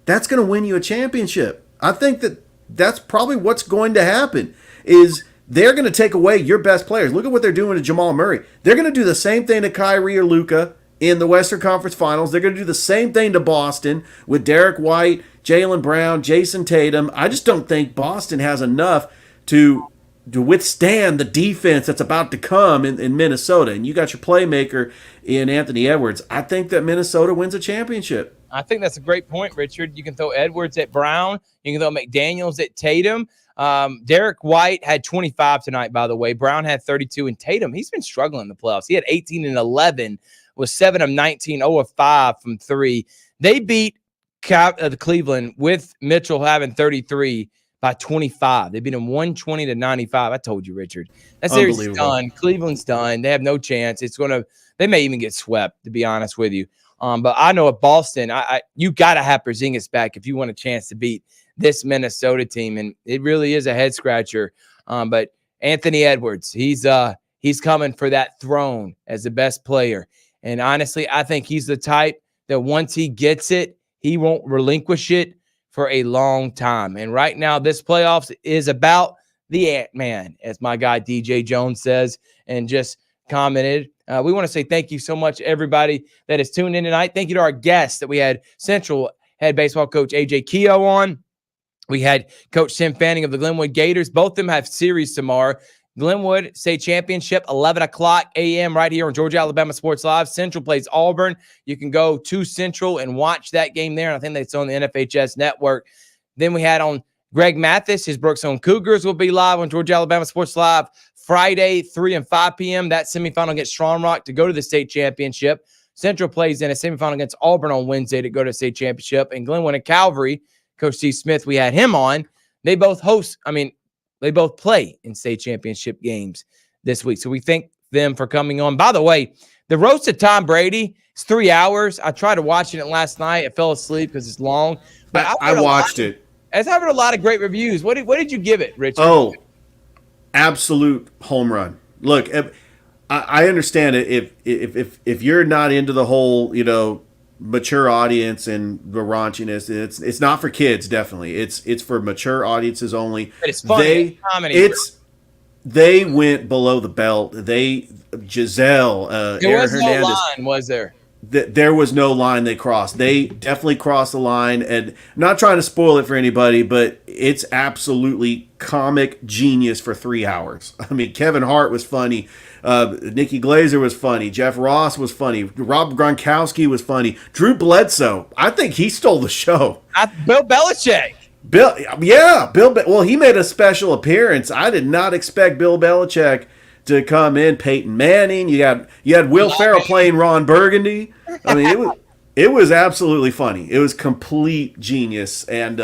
that's going to win you a championship. I think that's probably what's going to happen is they're going to take away your best players. Look at what they're doing to Jamal Murray. They're going to do the same thing to Kyrie or Luka in the Western Conference Finals. They're going to do the same thing to Boston with Derek White, Jaylen Brown, Jason Tatum. I just don't think Boston has enough to withstand the defense that's about to come in Minnesota. And you got your playmaker in Anthony Edwards. I think that Minnesota wins a championship. I think that's a great point, Richard. You can throw Edwards at Brown. You can throw McDaniels at Tatum. Derek White had 25 tonight, by the way. Brown had 32. And Tatum, he's been struggling in the playoffs. He had 18 and 11, was 7 of 19, 0 of 5 from 3. They beat the Cleveland with Mitchell having 33 by 25. They beat him 120-95. I told you, Richard. That series is done. Cleveland's done. They have no chance. They may even get swept, to be honest with you. But I know at Boston, you got to have Porzingis back if you want a chance to beat this Minnesota team, and it really is a head scratcher. But Anthony Edwards, he's coming for that throne as the best player. And honestly, I think he's the type that once he gets it, he won't relinquish it for a long time. And right now, this playoffs is about the Ant-Man, as my guy DJ Jones says, and just commented. We want to say thank you so much, everybody that is tuned in tonight. Thank you to our guests that we had Central head baseball coach AJ Kehoe on. We had Coach Tim Fanning of the Glenwood Gators. Both of them have series tomorrow. Glenwood State Championship, 11 o'clock a.m. right here on Georgia Alabama Sports Live. Central plays Auburn. You can go to Central and watch that game there. And I think that's on the NFHS network. Then we had on Greg Mathis. His Brookstone Cougars will be live on Georgia Alabama Sports Live Friday, 3 and 5 p.m. That semifinal against Strong Rock to go to the state championship. Central plays in a semifinal against Auburn on Wednesday to go to the state championship. And Glenwood and Calvary, Coach Steve Smith, we had him on. They both they both play in state championship games this week. So we thank them for coming on. By the way, the roast of Tom Brady is 3 hours. I tried to watch it last night. I fell asleep because it's long. But I watched it. It's having a lot of great reviews. What did you give it, Richard? Oh, absolute home run. Look, I understand it. If you're not into the whole, mature audience and the raunchiness, it's not for kids. Definitely, it's for mature audiences only. But it's funny. They went below the belt. Giselle, there was Aaron Hernandez, no line, was there? There was no line they crossed. They definitely crossed the line, and I'm not trying to spoil it for anybody, but it's absolutely comic genius for 3 hours. I mean, Kevin Hart was funny. Nikki Glazer was funny. Jeff Ross was funny. Rob Gronkowski was funny. Drew Bledsoe, I think he stole the show. Bill Belichick. Well, he made a special appearance. I did not expect Bill Belichick to come in. Peyton Manning. You had Will Ferrell playing Ron Burgundy. I mean, it was absolutely funny. It was complete genius, and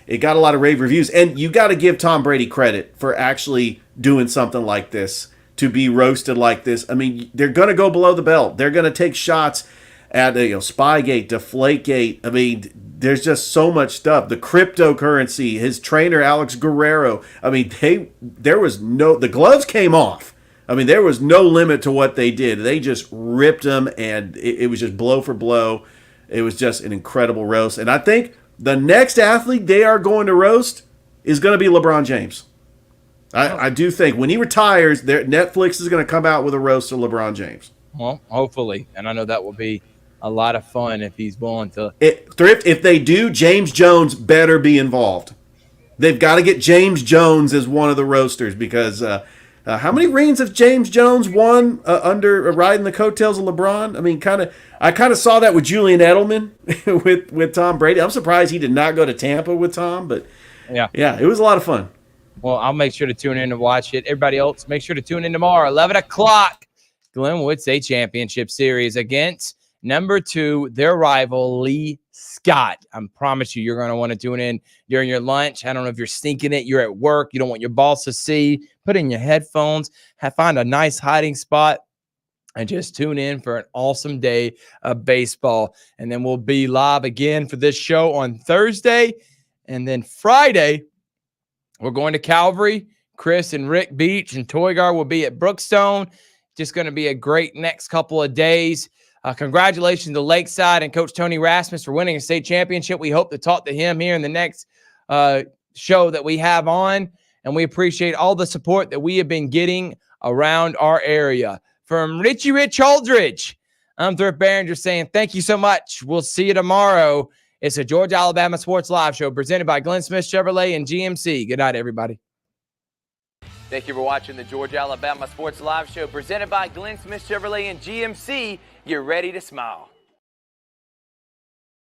it got a lot of rave reviews. And you got to give Tom Brady credit for actually doing something like this, to be roasted like this. I mean, they're going to go below the belt. They're going to take shots at Spygate, Deflategate. I mean, there's just so much stuff. The cryptocurrency, his trainer Alex Guerrero. I mean, the gloves came off. I mean, there was no limit to what they did. They just ripped them, and it was just blow for blow. It was just an incredible roast. And I think the next athlete they are going to roast is going to be LeBron James. I do think when he retires, Netflix is going to come out with a roast of LeBron James. Well, hopefully. And I know that will be a lot of fun if he's willing to. Thrift, if they do, James Jones better be involved. They've got to get James Jones as one of the roasters because how many rings have James Jones won under riding the coattails of LeBron? I mean, I kind of saw that with Julian Edelman with Tom Brady. I'm surprised he did not go to Tampa with Tom, but yeah, it was a lot of fun. Well, I'll make sure to tune in to watch it. Everybody else, make sure to tune in tomorrow, 11 o'clock, Glenwood State Championship Series against number 2, their rival, Lee Scott. I promise you're going to want to tune in during your lunch. I don't know if you're sneaking it. You're at work. You don't want your boss to see. Put in your headphones. Find a nice hiding spot and just tune in for an awesome day of baseball. And then we'll be live again for this show on Thursday. And then Friday, we're going to Calvary. Chris and Rick Beach and Toygar will be at Brookstone. Just going to be a great next couple of days. Congratulations to Lakeside and Coach Tony Rasmus for winning a state championship. We hope to talk to him here in the next show that we have on. And we appreciate all the support that we have been getting around our area. From Richie Rich Holdridge, I'm Thrift Barringer saying thank you so much. We'll see you tomorrow. It's a Georgia Alabama Sports Live show presented by Glenn Smith Chevrolet and GMC. Good night, everybody. Thank you for watching the Georgia Alabama Sports Live show presented by Glenn Smith Chevrolet and GMC. You're ready to smile.